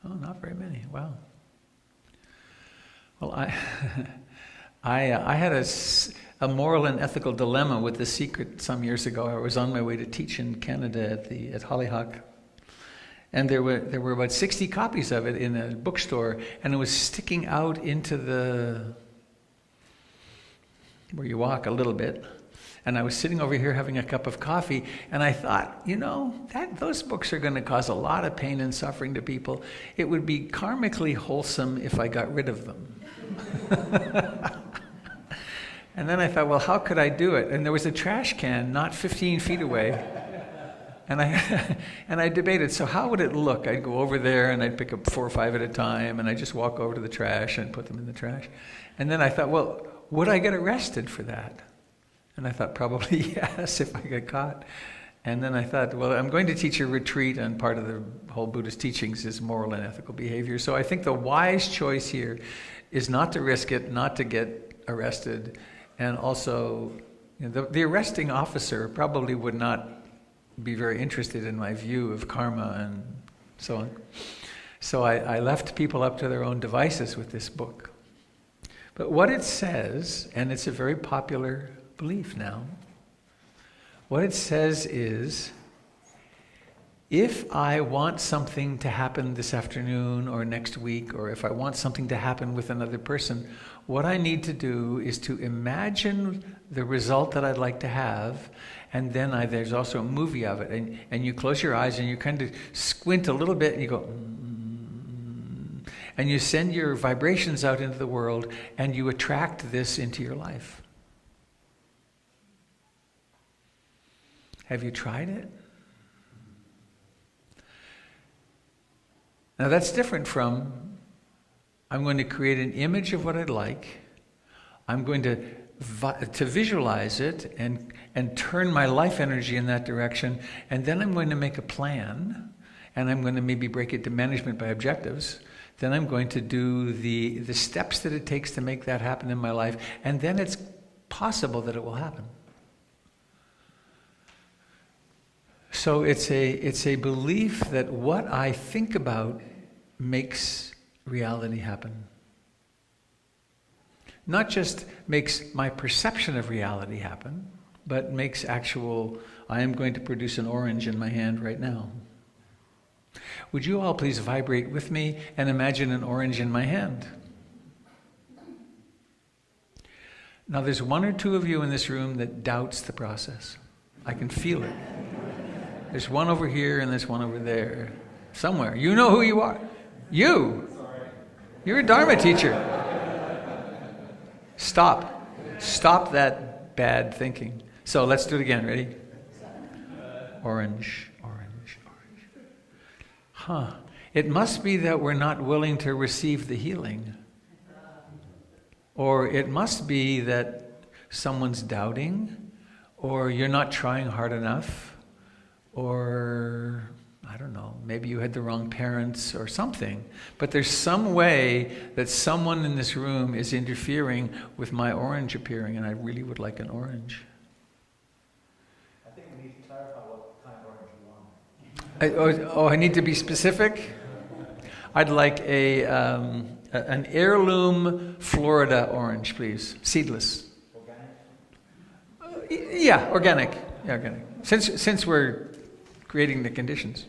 Oh, not very many. Wow. Well, I had a moral and ethical dilemma with The Secret some years ago. I was on my way to teach in Canada at Hollyhock, and there were about 60 copies of it in a bookstore, and it was sticking out into where you walk a little bit. And I was sitting over here having a cup of coffee, and I thought, those books are going to cause a lot of pain and suffering to people. It would be karmically wholesome if I got rid of them. And then I thought, well, how could I do it? And there was a trash can not 15 feet away. And I debated, so how would it look? I'd go over there and I'd pick up 4 or 5 at a time, and I'd just walk over to the trash and put them in the trash. And then I thought, well, would I get arrested for that? And I thought, probably yes, if I get caught. And then I thought, well, I'm going to teach a retreat, and part of the whole Buddhist teachings is moral and ethical behavior. So I think the wise choice here is not to risk it, not to get arrested. And also, the arresting officer probably would not be very interested in my view of karma and so on. So I left people up to their own devices with this book. But what it says, and it's a very popular belief now, what it says is, if I want something to happen this afternoon or next week, or if I want something to happen with another person, what I need to do is to imagine the result that I'd like to have, and then there's also a movie of it, and you close your eyes and you kind of squint a little bit and you go, and you send your vibrations out into the world and you attract this into your life. Have you tried it? Now that's different from, I'm going to create an image of what I'd like. I'm going to visualize it and turn my life energy in that direction. And then I'm going to make a plan, and I'm going to maybe break it to management by objectives. Then I'm going to do the steps that it takes to make that happen in my life. And then it's possible that it will happen. So it's a belief that what I think about makes reality happen. Not just makes my perception of reality happen, but makes actual, I am going to produce an orange in my hand right now. Would you all please vibrate with me and imagine an orange in my hand? Now there's 1 or 2 of you in this room that doubts the process. I can feel it. There's one over here and there's one over there. Somewhere. You know who you are. You. You're a Dharma teacher. Stop. Stop that bad thinking. So let's do it again. Ready? Orange, orange, orange. It must be that we're not willing to receive the healing. Or it must be that someone's doubting, or you're not trying hard enough, or I don't know, maybe you had the wrong parents or something. But there's some way that someone in this room is interfering with my orange appearing, and I really would like an orange. I think we need to clarify what kind of orange you want. I need to be specific? I'd like an heirloom Florida orange, please. Seedless. Organic? Yeah, organic. Yeah, organic. Since we're creating the conditions.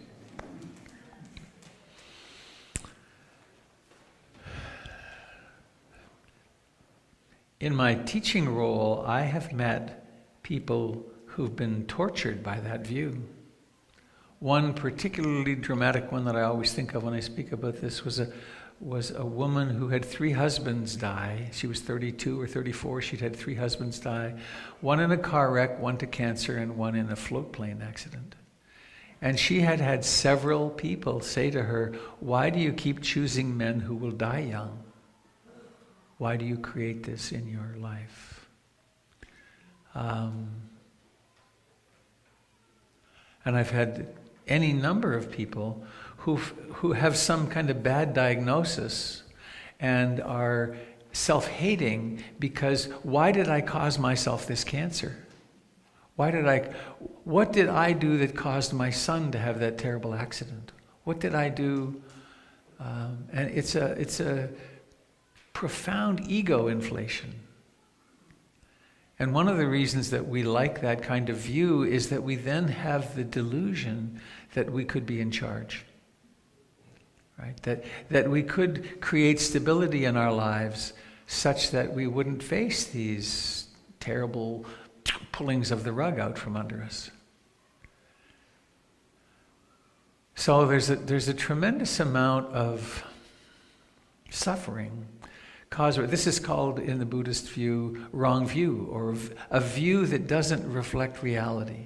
in my teaching role, I have met people who've been tortured by that view. One particularly dramatic one that I always think of when I speak about this was a woman who had 3 husbands die. She was 32 or 34. She'd had 3 husbands die. One in a car wreck, one to cancer, and one in a float plane accident. And she had had several people say to her, "Why do you keep choosing men who will die young? Why do you create this in your life?" And I've had any number of people who have some kind of bad diagnosis and are self-hating because, why did I cause myself this cancer? What did I do that caused my son to have that terrible accident? What did I do? And it's a profound ego inflation. And one of the reasons that we like that kind of view is that we then have the delusion that we could be in charge. Right? That we could create stability in our lives such that we wouldn't face these terrible pullings of the rug out from under us. So there's a tremendous amount of suffering caused. This is called, in the Buddhist view, wrong view, or a view that doesn't reflect reality.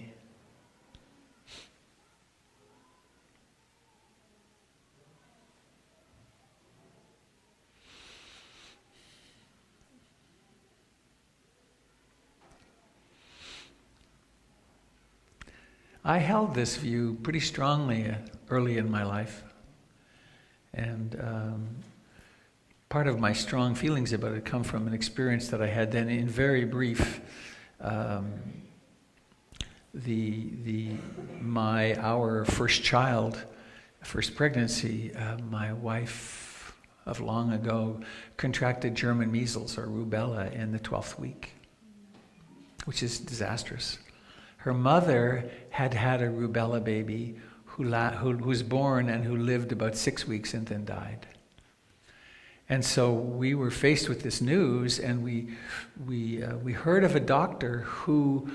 I held this view pretty strongly early in my life. And part of my strong feelings about it come from an experience that I had then, in very brief. Our first child, first pregnancy, my wife of long ago contracted German measles or rubella in the 12th week, which is disastrous. Her mother had had a rubella baby who was born and who lived about 6 weeks and then died. And so we were faced with this news, and we heard of a doctor who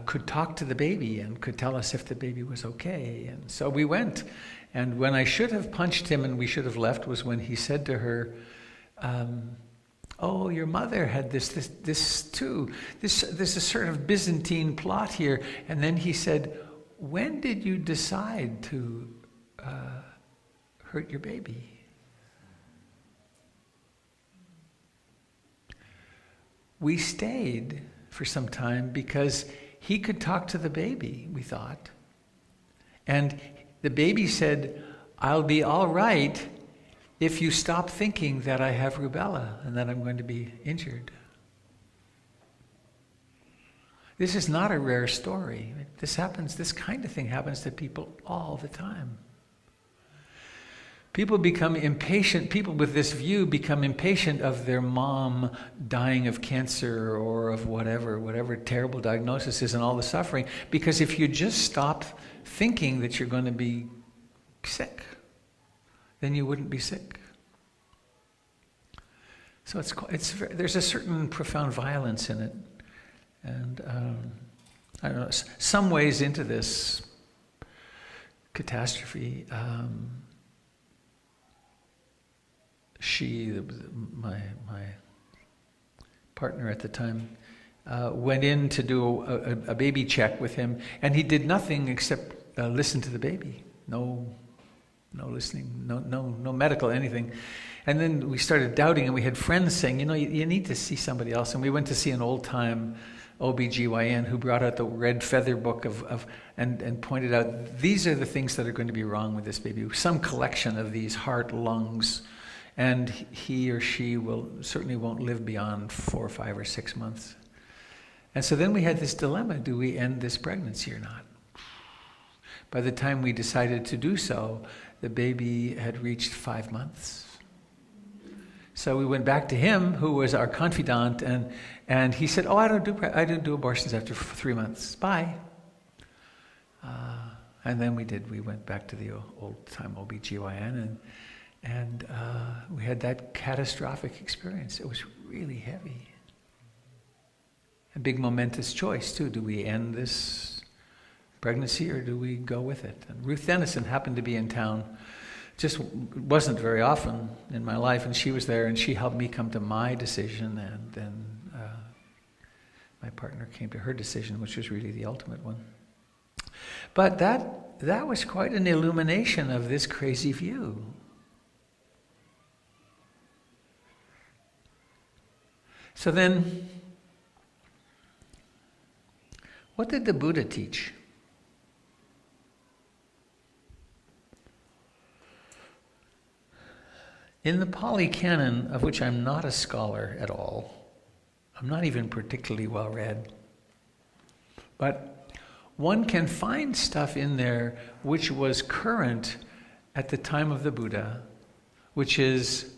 could talk to the baby and could tell us if the baby was okay. And so we went. And when I should have punched him and we should have left was when he said to her, "Oh, your mother had this too. There's a sort of Byzantine plot here." And then he said, "When did you decide to hurt your baby?" We stayed for some time because he could talk to the baby, we thought. And the baby said, "I'll be all right if you stop thinking that I have rubella and that I'm going to be injured." This is not a rare story. This kind of thing happens to people all the time. People become impatient, people with this view become impatient of their mom dying of cancer or of whatever terrible diagnosis is and all the suffering, because if you just stop thinking that you're going to be sick, then you wouldn't be sick. So there's a certain profound violence in it. And I don't know, some ways into this catastrophe, my partner at the time, went in to do a baby check with him, and he did nothing except listen to the baby. No listening, no medical anything. And then we started doubting, and we had friends saying, you need to see somebody else. And we went to see an old-time OBGYN who brought out the red feather book and pointed out, these are the things that are going to be wrong with this baby. Some collection of these heart, lungs, and he or she certainly won't live beyond 4 or 5 or 6 months. And so then we had this dilemma: do we end this pregnancy or not? By the time we decided to do so, the baby had reached 5 months. So we went back to him, who was our confidant, and he said, "Oh, I don't do abortions after 3 months. Bye." And then we went back to the old-time OBGYN, and we had that catastrophic experience. It was really heavy. a big momentous choice too. Do we end this pregnancy or do we go with it? And Ruth Dennison happened to be in town. Just wasn't very often in my life, and she was there, and she helped me come to my decision, and then my partner came to her decision, which was really the ultimate one. But that was quite an illumination of this crazy view. So then, what did the Buddha teach? In the Pali Canon, of which I'm not a scholar at all, I'm not even particularly well read, but one can find stuff in there which was current at the time of the Buddha, which is,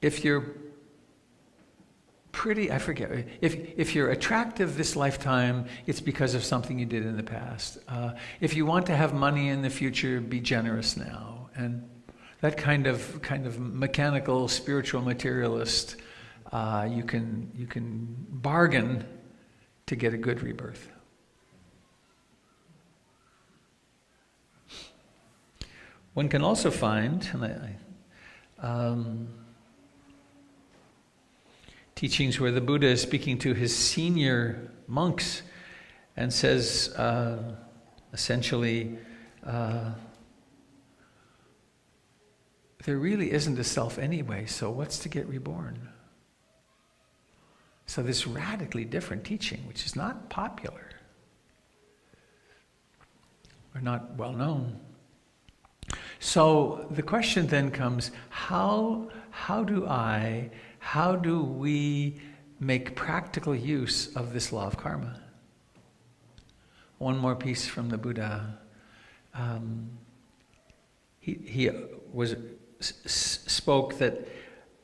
if you're pretty, I forget, if you're attractive this lifetime, it's because of something you did in the past. If you want to have money in the future, be generous now. And that kind of mechanical, spiritual materialist, you can bargain to get a good rebirth. One can also find teachings where the Buddha is speaking to his senior monks and says, essentially, there really isn't a self anyway, so what's to get reborn? So this radically different teaching, which is not popular or not well known. So the question then comes, how do we make practical use of this law of karma? One more piece from the Buddha. He spoke that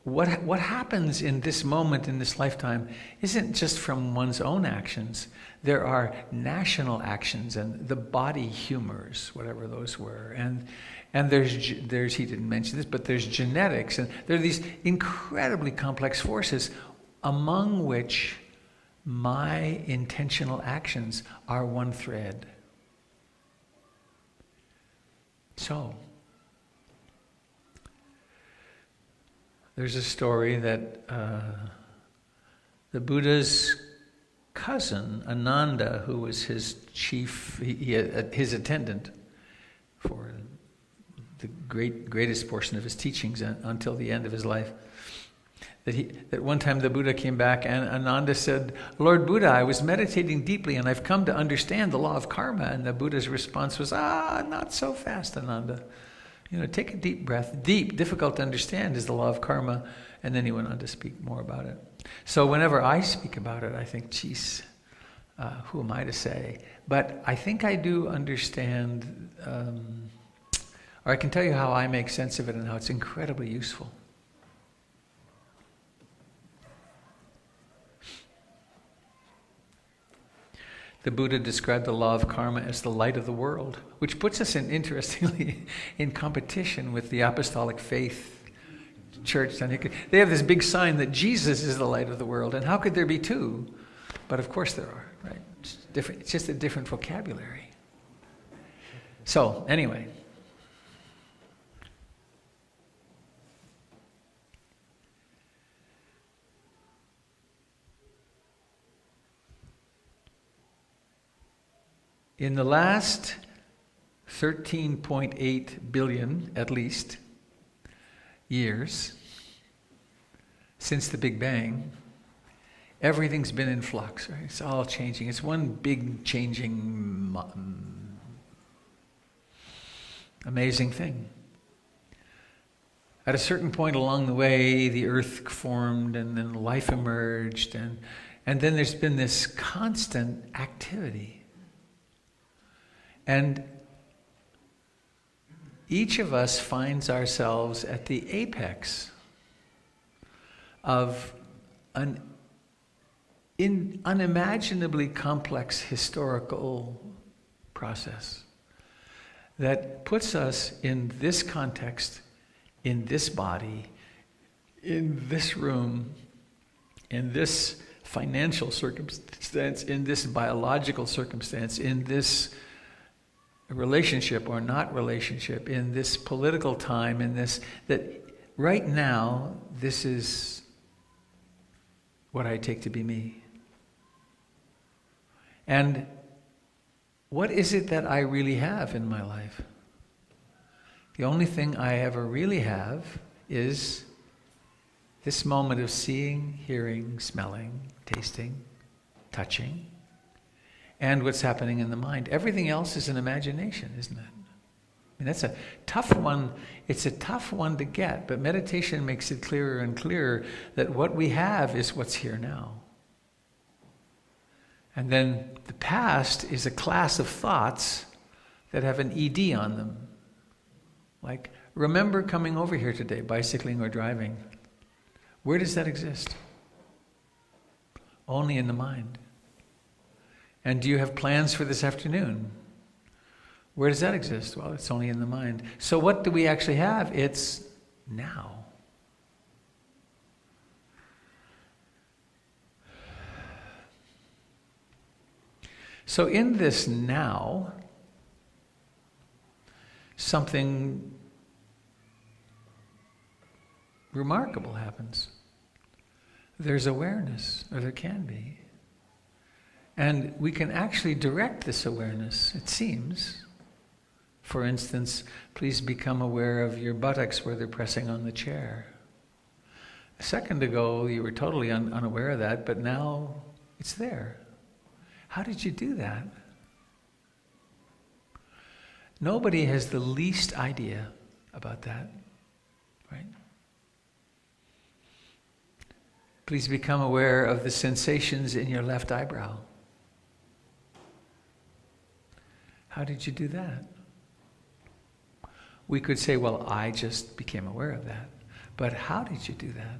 what happens in this moment, in this lifetime, isn't just from one's own actions. There are national actions and the body humors, whatever those were. And there's he didn't mention this, but there's genetics. And there are these incredibly complex forces, among which my intentional actions are one thread. So, there's a story that the Buddha's cousin, Ananda, who was his chief, his attendant for the greatest portion of his teachings until the end of his life, that one time the Buddha came back and Ananda said, "Lord Buddha, I was meditating deeply and I've come to understand the law of karma." And the Buddha's response was, not so fast, Ananda. Take a deep breath. Deep, difficult to understand is the law of karma. And then he went on to speak more about it. So whenever I speak about it, I think, geez, who am I to say? But I think I do understand, or I can tell you how I make sense of it and how it's incredibly useful. The Buddha described the law of karma as the light of the world, which puts us interestingly, in competition with the apostolic faith church. They have this big sign that Jesus is the light of the world, and how could there be two? But of course there are, right? It's different. It's just a different vocabulary. So, anyway. In the last 13.8 billion, at least, years, since the Big Bang, everything's been in flux, right? It's all changing. It's one big changing, amazing thing. At a certain point along the way, the earth formed and then life emerged, and then there's been this constant activity. And each of us finds ourselves at the apex of an unimaginably complex historical process that puts us in this context, in this body, in this room, in this financial circumstance, in this biological circumstance, in this relationship or not relationship, in this political time, in this, that right now, this is what I take to be me. And what is it that I really have in my life? The only thing I ever really have is this moment of seeing, hearing, smelling, tasting, touching, and what's happening in the mind. Everything else is an imagination, isn't it? I mean, that's a tough one. It's a tough one to get, but meditation makes it clearer and clearer that what we have is what's here now. And then the past is a class of thoughts that have an ED on them. Like, remember coming over here today, bicycling or driving. Where does that exist? Only in the mind. And do you have plans for this afternoon? Where does that exist? Well, it's only in the mind. So what do we actually have? It's now. So in this now, something remarkable happens. There's awareness, or there can be. And we can actually direct this awareness, it seems. For instance, please become aware of your buttocks where they're pressing on the chair. A second ago, you were totally unaware of that, but now it's there. How did you do that? Nobody has the least idea about that, right? Please become aware of the sensations in your left eyebrow. How did you do that? We could say, well, I just became aware of that. But how did you do that?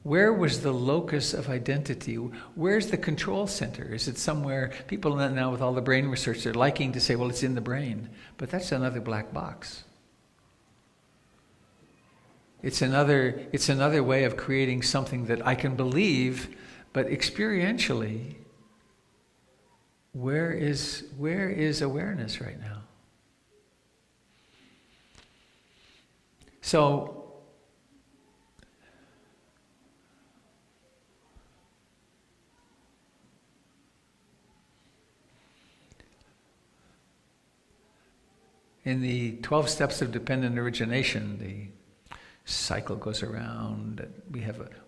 Where was the locus of identity? Where's the control center? Is it somewhere? People now with all the brain research, they're liking to say, well, it's in the brain. But that's another black box. It's another way of creating something that I can believe, but experientially, where is awareness right now? So, in the 12 steps of dependent origination, the cycle goes around.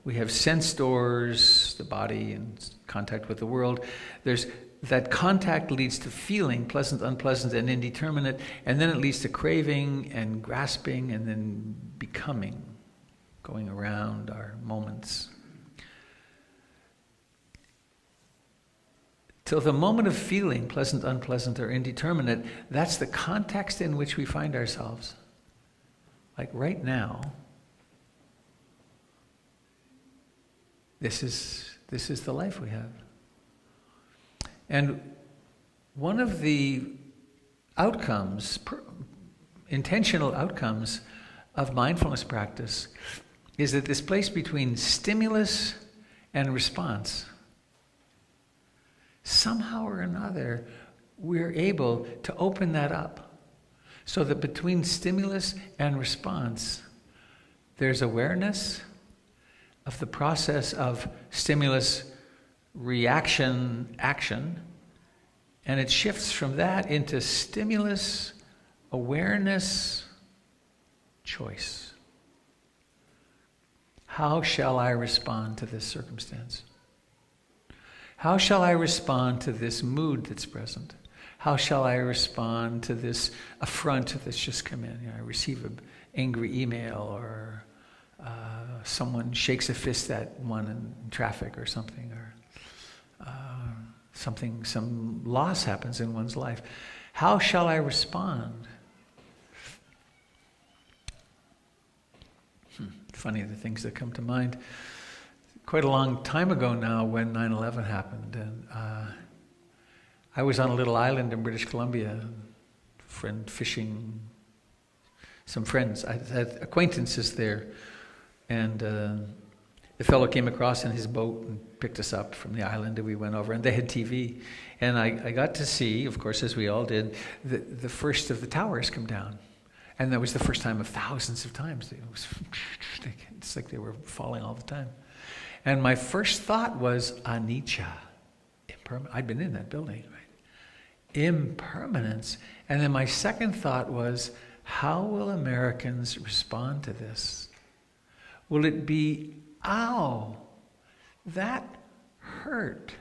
We have sense doors, the body in contact with the world. There's that contact leads to feeling, pleasant, unpleasant, and indeterminate, and then it leads to craving and grasping, and then becoming, going around our moments. Till the moment of feeling, pleasant, unpleasant, or indeterminate, that's the context in which we find ourselves. Like right now, this is the life we have. And one of the outcomes, intentional outcomes of mindfulness practice is that this place between stimulus and response, somehow or another, we're able to open that up so that between stimulus and response, there's awareness of the process of stimulus, reaction, action, and it shifts from that into stimulus, awareness, choice. How shall I respond to this circumstance? How shall I respond to this mood that's present? How shall I respond to this affront that's just come in? I receive an angry email, or someone shakes a fist at one in traffic or something, or some loss happens in one's life. How shall I respond? Funny the things that come to mind. Quite a long time ago now, when 9/11 happened, and I was on a little island in British Columbia, friend fishing, some friends. I had acquaintances there, and the fellow came across in his boat and picked us up from the island that we went over, and they had TV. And I got to see, of course, as we all did, the first of the towers come down. And that was the first time of thousands of times. It's like they were falling all the time. And my first thought was anicca, impermanence. I'd been in that building, right? Impermanence. And then my second thought was, how will Americans respond to this? Will it be, ow, that hurt?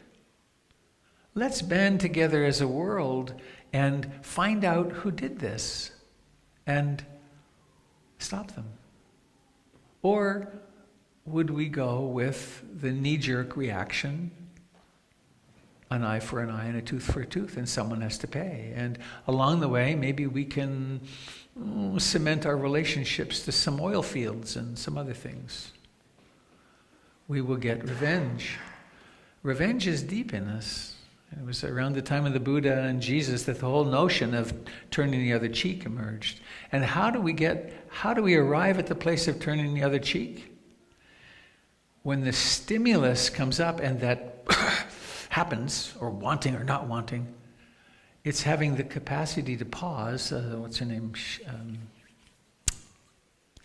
Let's band together as a world and find out who did this and stop them. Or would we go with the knee-jerk reaction, an eye for an eye and a tooth for a tooth, and someone has to pay? And along the way, maybe we can cement our relationships to some oil fields and some other things. We will get revenge. Revenge is deep in us. It was around the time of the Buddha and Jesus that the whole notion of turning the other cheek emerged. And how do we arrive at the place of turning the other cheek? When the stimulus comes up and that happens, or wanting or not wanting, it's having the capacity to pause. What's her name?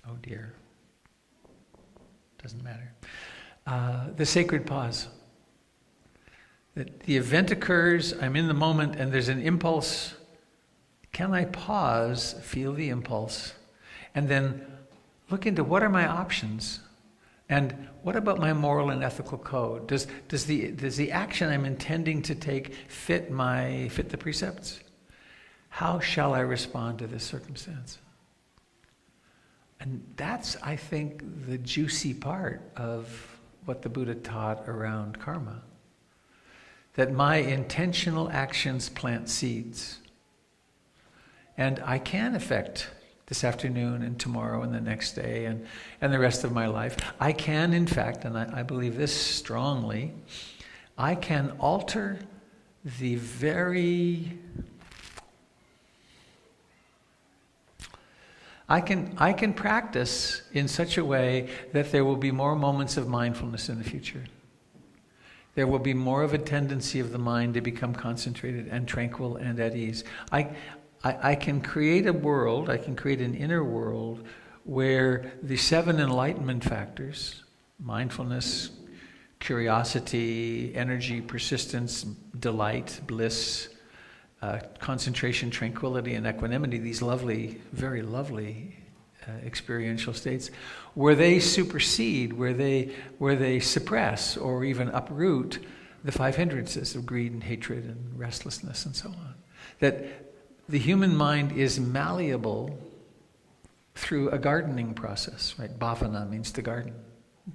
Oh dear. Doesn't matter. The sacred pause. That the event occurs, I'm in the moment, and there's an impulse. Can I pause, feel the impulse, and then look into what are my options? And what about my moral and ethical code? Does the action I'm intending to take fit the precepts? How shall I respond to this circumstance? And that's, I think, the juicy part of what the Buddha taught around karma. That my intentional actions plant seeds. And I can affect this afternoon and tomorrow and the next day and the rest of my life. I can, in fact, and I believe this strongly, I can alter the very... I can practice in such a way that there will be more moments of mindfulness in the future. There will be more of a tendency of the mind to become concentrated and tranquil and at ease. I can create a world, I can create an inner world where the 7 enlightenment factors, mindfulness, curiosity, energy, persistence, delight, bliss, concentration, tranquility, and equanimity, these lovely, very lovely experiential states, where they supersede, where they suppress or even uproot the 5 hindrances of greed and hatred and restlessness and so on. That the human mind is malleable through a gardening process, right? Bhavana means to garden.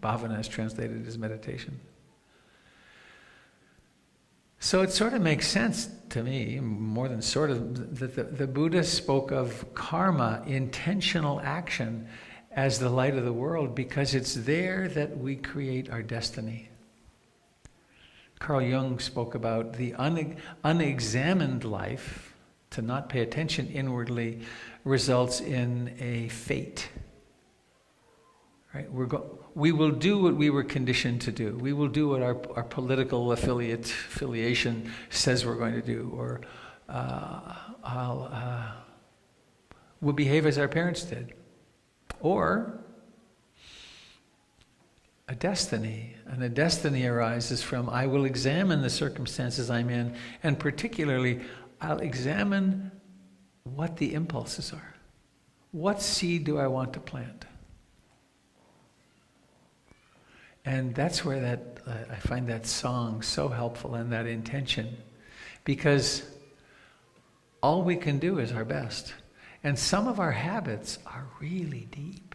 Bhavana is translated as meditation. So it sort of makes sense to me, more than sort of, that the Buddha spoke of karma, intentional action, as the light of the world, because it's there that we create our destiny. Carl Jung spoke about the unexamined life. To not pay attention inwardly results in a fate. Right? We will do what we were conditioned to do. We will do what our political affiliation says we're going to do, or we'll behave as our parents did. Or a destiny. And a destiny arises from, I will examine the circumstances I'm in, and particularly, I'll examine what the impulses are. What seed do I want to plant? And that's where I find that song so helpful, and that intention. Because all we can do is our best. And some of our habits are really deep.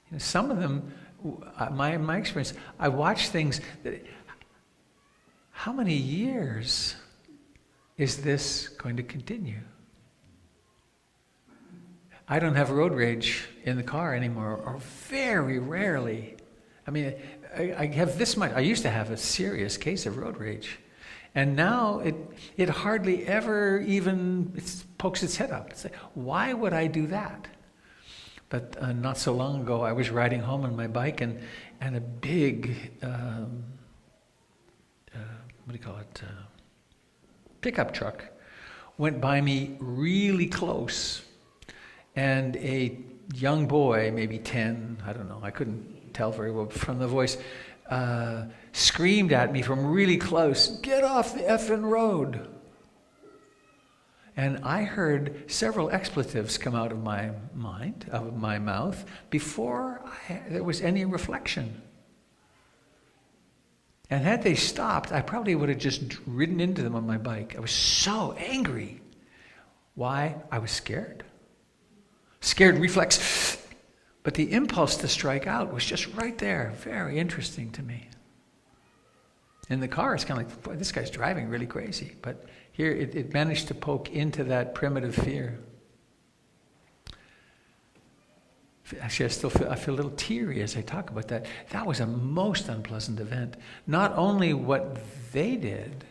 You know, some of them, my experience, I watch things that, how many years is this going to continue? I don't have road rage in the car anymore, or very rarely. I mean, I have this much. I used to have a serious case of road rage. And now it hardly ever even pokes its head up. It's like, why would I do that? But not so long ago, I was riding home on my bike, and a big, pickup truck went by me really close. And a young boy, maybe 10, I don't know, I couldn't tell very well from the voice, screamed at me from really close, "Get off the effing road!" And I heard several expletives come out of my mouth, before there was any reflection. And had they stopped, I probably would have just ridden into them on my bike. I was so angry. Why? I was scared. Scared reflex. But the impulse to strike out was just right there. Very interesting to me. In the car, it's kind of like, boy, this guy's driving really crazy. But here, it managed to poke into that primitive fear. Actually, I feel a little teary as I talk about that. That was a most unpleasant event. Not only what they did,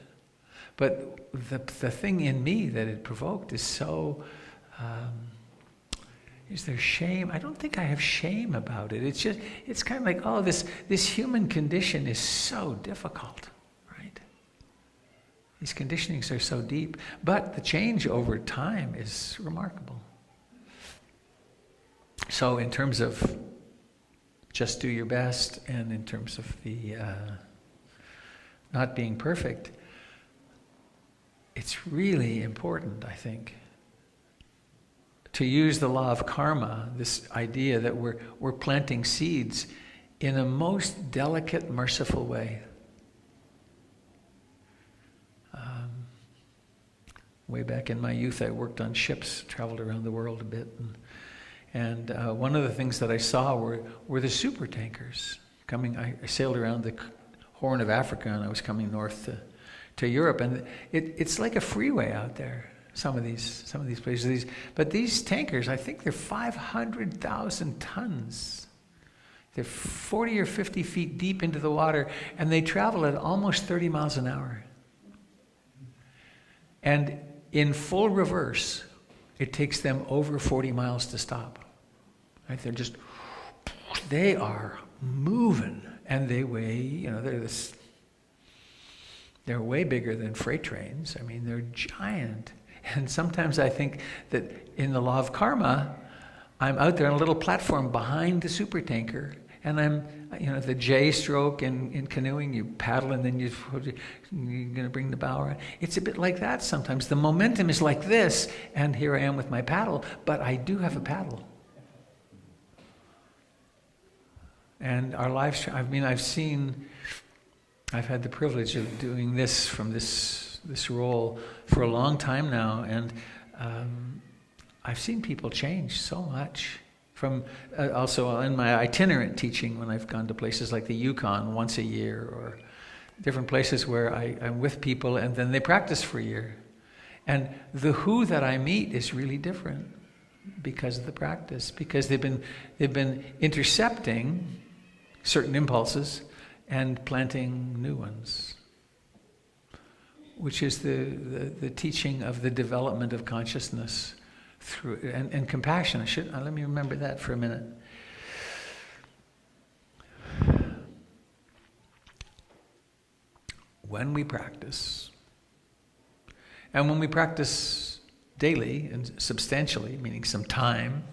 but the thing in me that it provoked is so... is there shame? I don't think I have shame about it. It's kind of like, oh, this human condition is so difficult, right? These conditionings are so deep. But the change over time is remarkable. So in terms of just do your best, and in terms of the not being perfect, it's really important, I think, to use the law of karma, this idea that we're planting seeds in a most delicate, merciful way. Way back in my youth, I worked on ships, traveled around the world a bit, and one of the things that I saw were the super tankers coming. I sailed around the Horn of Africa, and I was coming north to Europe, and it's like a freeway out there. Some of these places, but these tankers, I think they're 500,000 tons. They're 40 or 50 feet deep into the water, and they travel at almost 30 miles an hour. And in full reverse, it takes them over 40 miles to stop. Right? They are moving, and they weigh, they're way bigger than freight trains. I mean, they're giant. And sometimes I think that in the law of karma, I'm out there on a little platform behind the supertanker, and I'm, the J stroke in canoeing, you paddle and then you're going to bring the bow around. It's a bit like that sometimes. The momentum is like this, and here I am with my paddle, but I do have a paddle. And our lives, I've had the privilege of doing this from this role for a long time now, and I've seen people change so much. From also in my itinerant teaching, when I've gone to places like the Yukon once a year, or different places where I'm with people and then they practice for a year, and the who that I meet is really different because of the practice, because they've been intercepting certain impulses and planting new ones, which is the teaching of the development of consciousness through and compassion. Let me remember that for a minute. When we practice, and when we practice daily and substantially, meaning some time,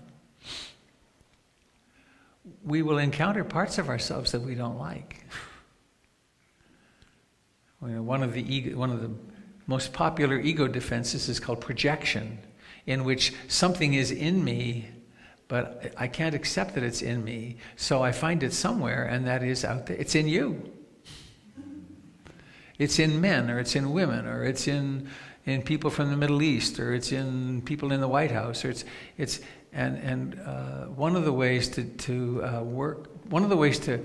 we will encounter parts of ourselves that we don't like. One of the most popular ego defenses is called projection, in which something is in me, but I can't accept that it's in me, so I find it somewhere, and that is out there. It's in you. It's in men, or it's in women, or it's in people from the Middle East, or it's in people in the White House, or it's one of the ways to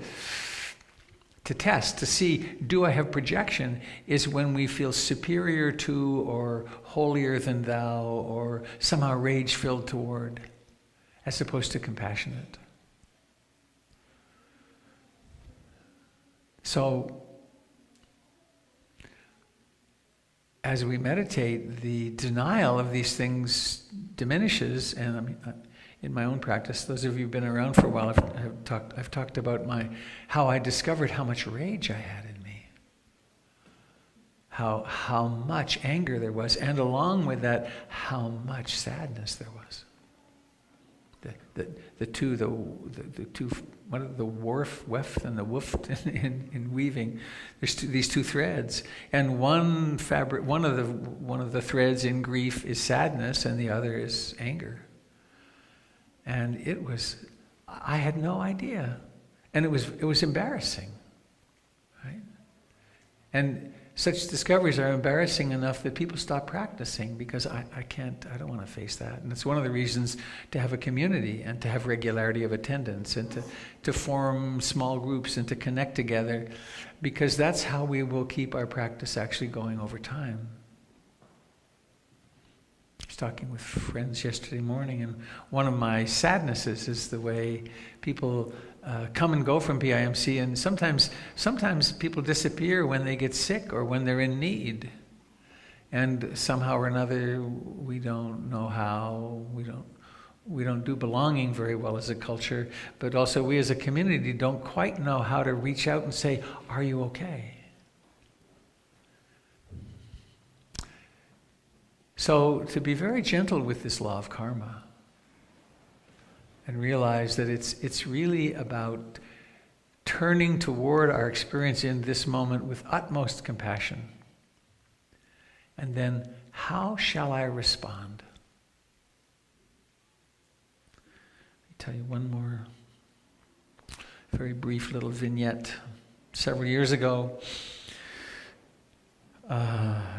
test, to see, do I have projection, is when we feel superior to, or holier than thou, or somehow rage-filled toward, as opposed to compassionate. So, as we meditate, the denial of these things diminishes, and in my own practice. Those of you who've been around for a while, I've talked about how I discovered how much rage I had in me, how much anger there was, and along with that, how much sadness there was. The two, what are the weft and the wooft in weaving? There's these two threads, and one of the threads in grief is sadness, and the other is anger. And I had no idea, and it was embarrassing, right? And such discoveries are embarrassing enough that people stop practicing because I don't want to face that. And it's one of the reasons to have a community and to have regularity of attendance and to form small groups and to connect together, because that's how we will keep our practice actually going over time. I was talking with friends yesterday morning, and one of my sadnesses is the way people come and go from PIMC, and sometimes people disappear when they get sick or when they're in need, and somehow or another we don't know how, we don't do belonging very well as a culture, but also we as a community don't quite know how to reach out and say, are you okay? So to be very gentle with this law of karma, and realize that it's really about turning toward our experience in this moment with utmost compassion. And then, how shall I respond? Let me tell you one more very brief little vignette. Several years ago,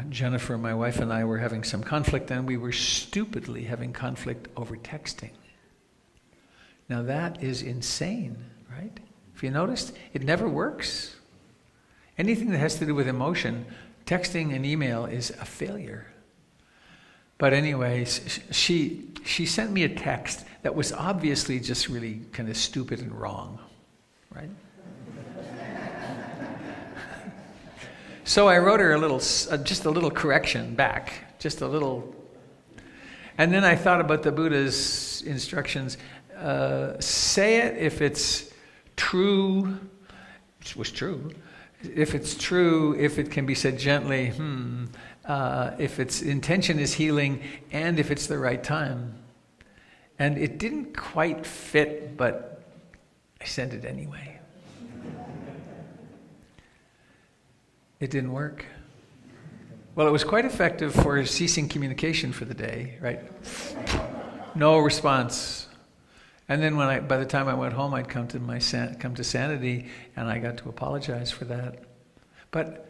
Jennifer, my wife, and I were having some conflict, and we were stupidly having conflict over texting. Now that is insane, right? If you noticed, it never works. Anything that has to do with emotion, texting and email is a failure. But anyways, she sent me a text that was obviously just really kind of stupid and wrong, right? So I wrote her just a little correction back, just a little. And then I thought about the Buddha's instructions. Say it if it's true, which was true. If it's true, if it can be said gently, if its intention is healing, and if it's the right time. And it didn't quite fit, but I sent it anyway. It didn't work. Well, it was quite effective for ceasing communication for the day, right? No response. And then by the time I went home, I'd come to sanity, and I got to apologize for that. But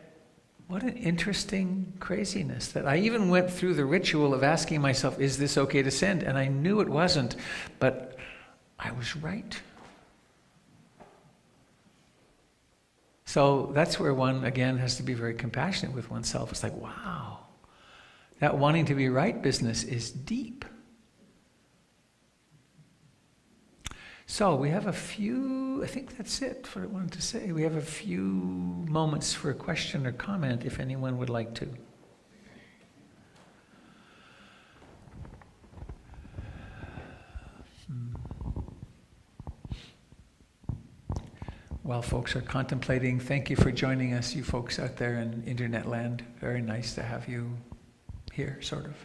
what an interesting craziness that I even went through the ritual of asking myself, is this okay to send? And I knew it wasn't, but I was right. So that's where one, again, has to be very compassionate with oneself. It's like, wow, that wanting to be right business is deep. So we have a few, I think that's it for what I wanted to say. We have a few moments for a question or comment if anyone would like to. While folks are contemplating, thank you for joining us, you folks out there in internet land. Very nice to have you here, sort of.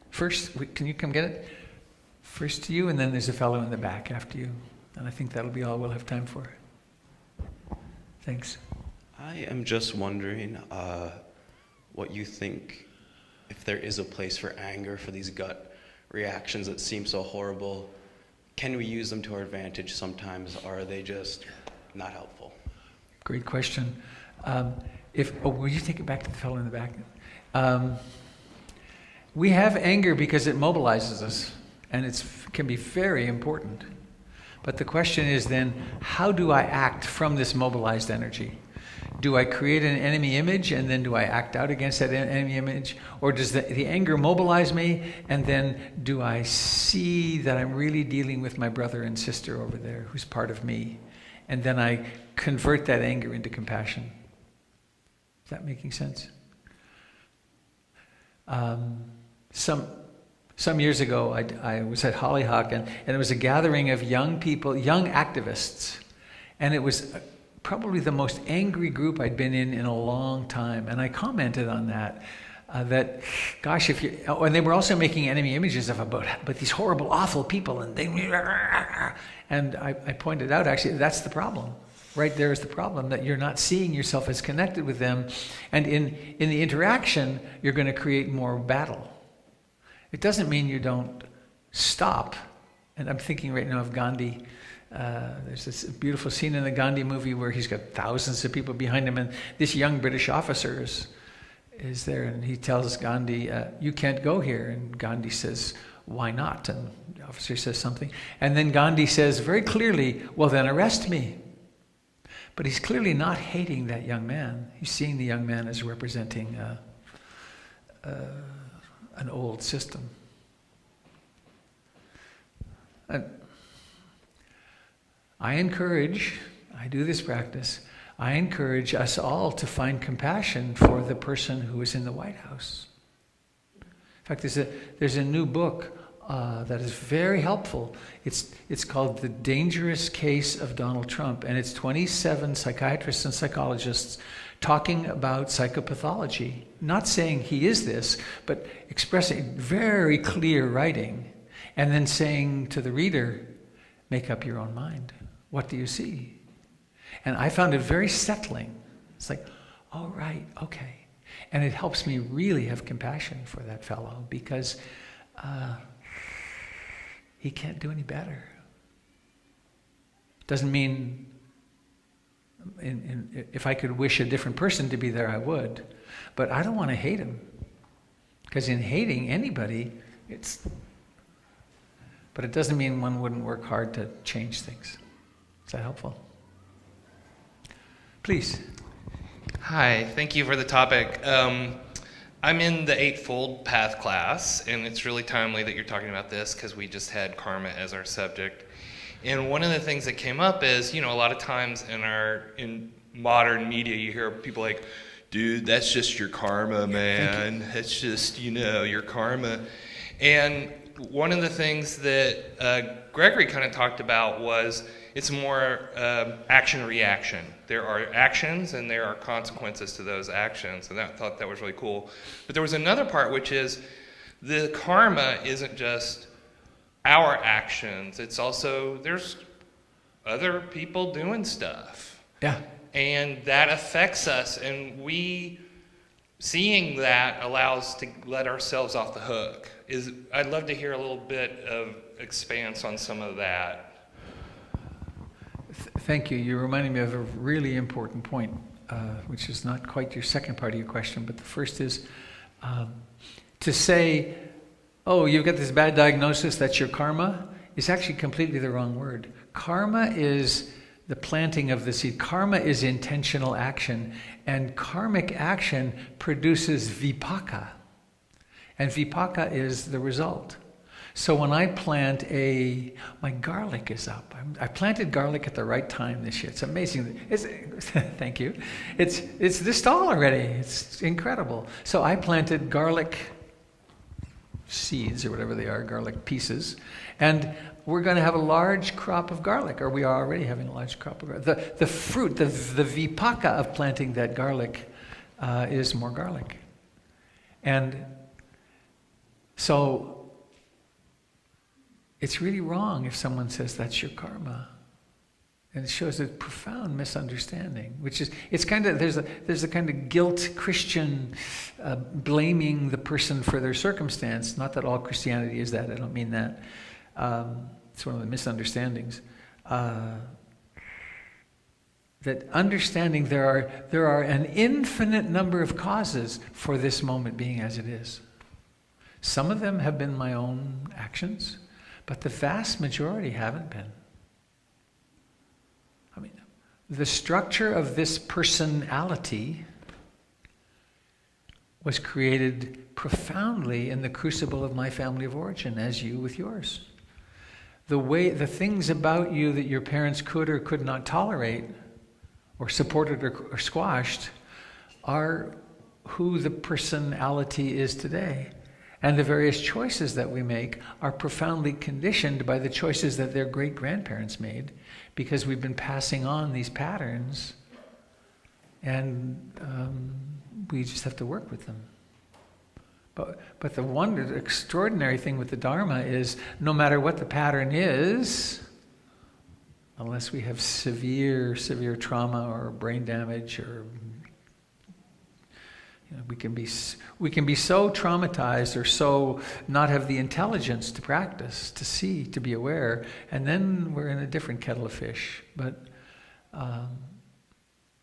First, can you come get it? First to you, and then there's a fellow in the back after you. And I think that'll be all we'll have time for. Thanks. I am just wondering what you think, if there is a place for anger, for these gut reactions that seem so horrible. Can we use them to our advantage sometimes, or are they just not helpful? Great question. Will you take it back to the fellow in the back? We have anger because it mobilizes us, and it can be very important. But the question is then, how do I act from this mobilized energy? Do I create an enemy image, and then do I act out against that enemy image? Or does the anger mobilize me, and then do I see that I'm really dealing with my brother and sister over there, who's part of me? And then I convert that anger into compassion. Is that making sense? Some years ago, I was at Hollyhock, and it was a gathering of young people, young activists, and it was probably the most angry group I'd been in a long time. And I commented on that, gosh, and they were also making enemy images about these horrible, awful people, and I pointed out, actually, that's the problem. Right there is the problem, that you're not seeing yourself as connected with them, and in the interaction, you're going to create more battle. It doesn't mean you don't stop. And I'm thinking right now of Gandhi. There's this beautiful scene in the Gandhi movie where he's got thousands of people behind him, and this young British officer is there, and he tells Gandhi, you can't go here. And Gandhi says, why not? And the officer says something. And then Gandhi says very clearly, well, then arrest me. But he's clearly not hating that young man. He's seeing the young man as representing an old system. And I do this practice, I encourage us all to find compassion for the person who is in the White House. In fact, there's a new book that is very helpful. It's called The Dangerous Case of Donald Trump, and it's 27 psychiatrists and psychologists talking about psychopathology, not saying he is this, but expressing very clear writing, and then saying to the reader, make up your own mind. What do you see? And I found it very settling. It's like, oh, right, okay. And it helps me really have compassion for that fellow, because he can't do any better. Doesn't mean if I could wish a different person to be there, I would. But I don't want to hate him. Because in hating anybody, but it doesn't mean one wouldn't work hard to change things. Is that helpful? Please. Hi, thank you for the topic. I'm in the Eightfold Path class, and it's really timely that you're talking about this because we just had karma as our subject. And one of the things that came up is, a lot of times in modern media, you hear people like, dude, that's just your karma, man. That's just, your karma. And one of the things that Gregory kind of talked about was it's more action-reaction. There are actions and there are consequences to those actions, and I thought that was really cool. But there was another part, which is the karma isn't just our actions. It's also, there's other people doing stuff. Yeah. And that affects us, and seeing that allows to let ourselves off the hook. I'd love to hear a little bit of expanse on some of that. Thank you. You're reminding me of a really important point, which is not quite your second part of your question, but the first is to say, oh, you've got this bad diagnosis, that's your karma, is actually completely the wrong word. Karma is the planting of the seed. Karma is intentional action, and karmic action produces vipaka, and vipaka is the result. So when I plant my garlic is up. I planted garlic at the right time this year. It's amazing. Thank you. It's this tall already. It's incredible. So I planted garlic seeds, or whatever they are, garlic pieces, and we're going to have a large crop of garlic, or we are already having a large crop of garlic. The fruit, the vipaka of planting that garlic is more garlic. And so it's really wrong if someone says that's your karma. And it shows a profound misunderstanding, which is, it's kind of, there's a kind of guilt Christian blaming the person for their circumstance. Not that all Christianity is that, I don't mean that. It's one of the misunderstandings. That understanding there are an infinite number of causes for this moment being as it is. Some of them have been my own actions, but the vast majority haven't been. I mean, the structure of this personality was created profoundly in the crucible of my family of origin, as you with yours. The things about you that your parents could or could not tolerate, or supported or squashed, are who the personality is today. And the various choices that we make are profoundly conditioned by the choices that their great-grandparents made, because we've been passing on these patterns, and we just have to work with them. But the extraordinary thing with the Dharma is, no matter what the pattern is, unless we have severe trauma or brain damage, or we can be so traumatized or so not have the intelligence to practice, to see, to be aware, and then we're in a different kettle of fish. But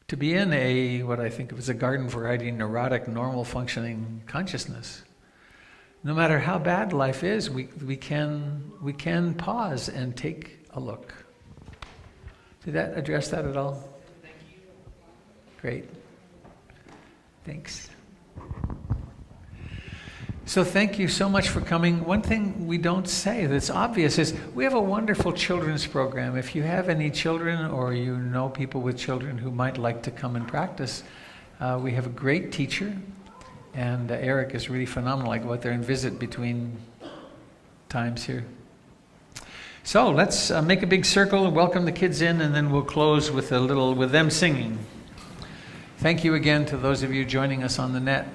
to be in what I think of as a garden variety, neurotic, normal functioning consciousness, no matter how bad life is, we can pause and take a look. Did that address that at all? Thank you. Great. Thanks. So thank you so much for coming. One thing we don't say that's obvious is we have a wonderful children's program. If you have any children or you know people with children who might like to come and practice, we have a great teacher, and Eric is really phenomenal. I go out there and visit between times here. So let's make a big circle and welcome the kids in, and then we'll close with with them singing. Thank you again to those of you joining us on the net.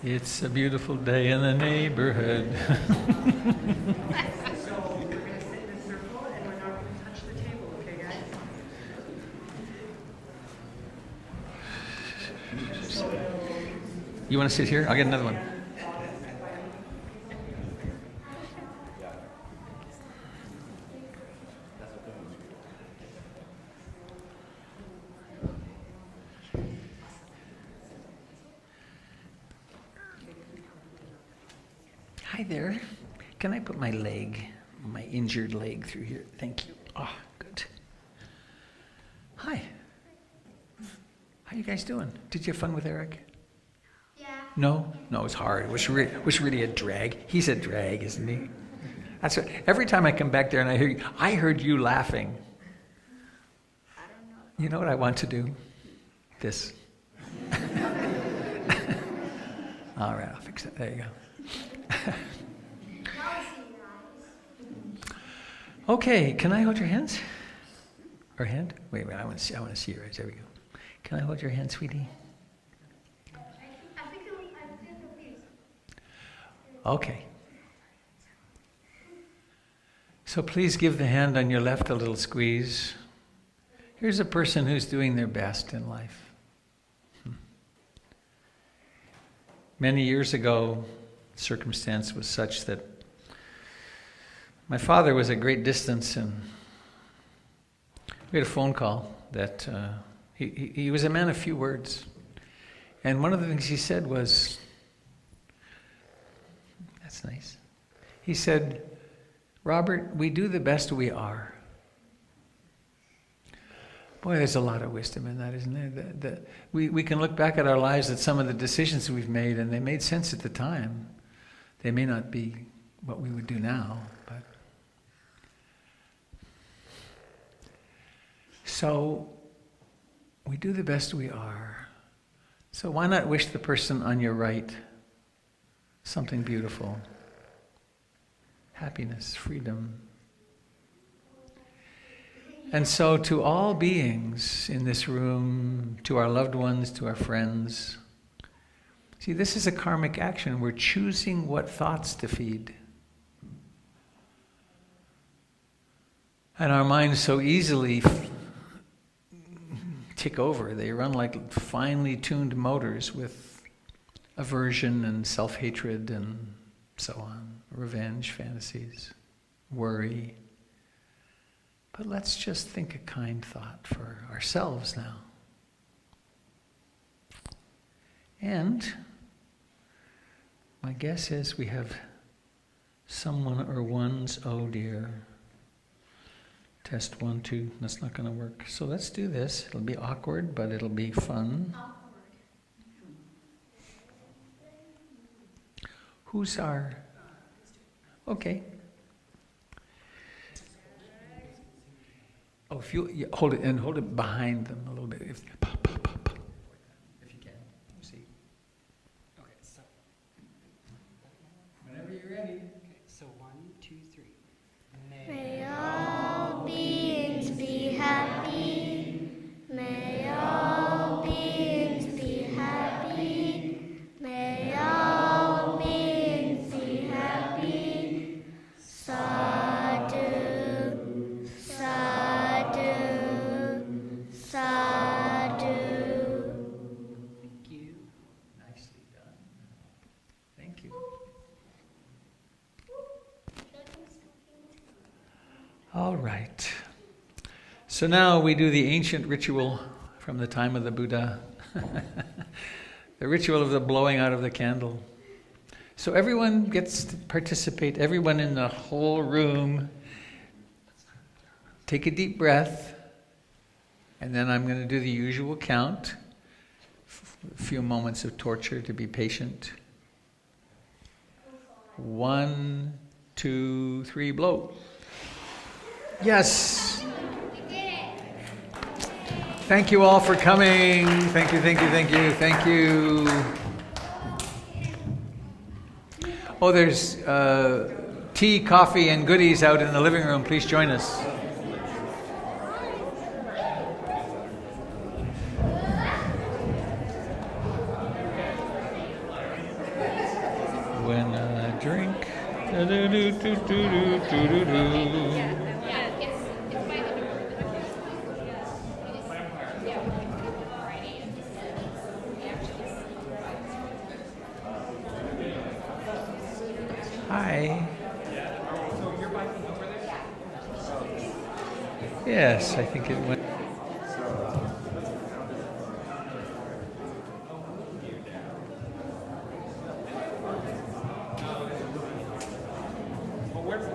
It's a beautiful day in the neighborhood. So we're going to sit in a circle and we're not going to touch the table, okay, guys? You want to sit here? I'll get another one. Hi there. Can I put my injured leg through here? Thank you. Oh, good. Hi. How you guys doing? Did you have fun with Eric? Yeah. No? No, it was hard. It was really a drag. He's a drag, isn't he? That's what, every time I come back there and I heard you laughing. I don't know. You know what I want to do? This. All right, I'll fix it. There you go. Okay, can I hold your hands? Or hand? Wait, I want to see your eyes. There we go. Can I hold your hand, sweetie? I think it'll be. Okay. So please give the hand on your left a little squeeze. Here's a person who's doing their best in life. Many years ago, circumstance was such that my father was at great distance, and we had a phone call that he was a man of few words. And one of the things he said was, that's nice. He said, "Robert, we do the best we are." Boy, there's a lot of wisdom in that, isn't there? We can look back at our lives at some of the decisions we've made, and they made sense at the time. They may not be what we would do now, but... So, we do the best we are. So why not wish the person on your right something beautiful? Happiness, freedom. And so to all beings in this room, to our loved ones, to our friends, see, this is a karmic action. We're choosing what thoughts to feed. And our minds so easily tick over. They run like finely tuned motors with aversion and self-hatred and so on, revenge, fantasies, worry. But let's just think a kind thought for ourselves now. And my guess is we have someone or ones, oh dear. Test 1, 2, that's not going to work. So let's do this. It'll be awkward, but it'll be fun. Who's our... Okay. Oh, if you hold it and hold it behind them a little bit. If you can. See. Okay, so. Whenever you're ready. Okay, so 1, 2, 3. May all beings be happy. May all beings be happy. May all beings be happy. Sadhu, sadhu, sadhu. Thank you. Nicely done. Thank you. All right. So now we do the ancient ritual from the time of the Buddha. The ritual of the blowing out of the candle. So everyone gets to participate, everyone in the whole room. Take a deep breath, and then I'm going to do the usual count. A few moments of torture to be patient. 1, 2, 3, blow. Yes. Thank you all for coming. Thank you, thank you, thank you, thank you. Oh, there's tea, coffee, and goodies out in the living room. Please join us. When I drink, do-do-do-do-do-do-do-do. Hi. Yes, I think it went. Well, where's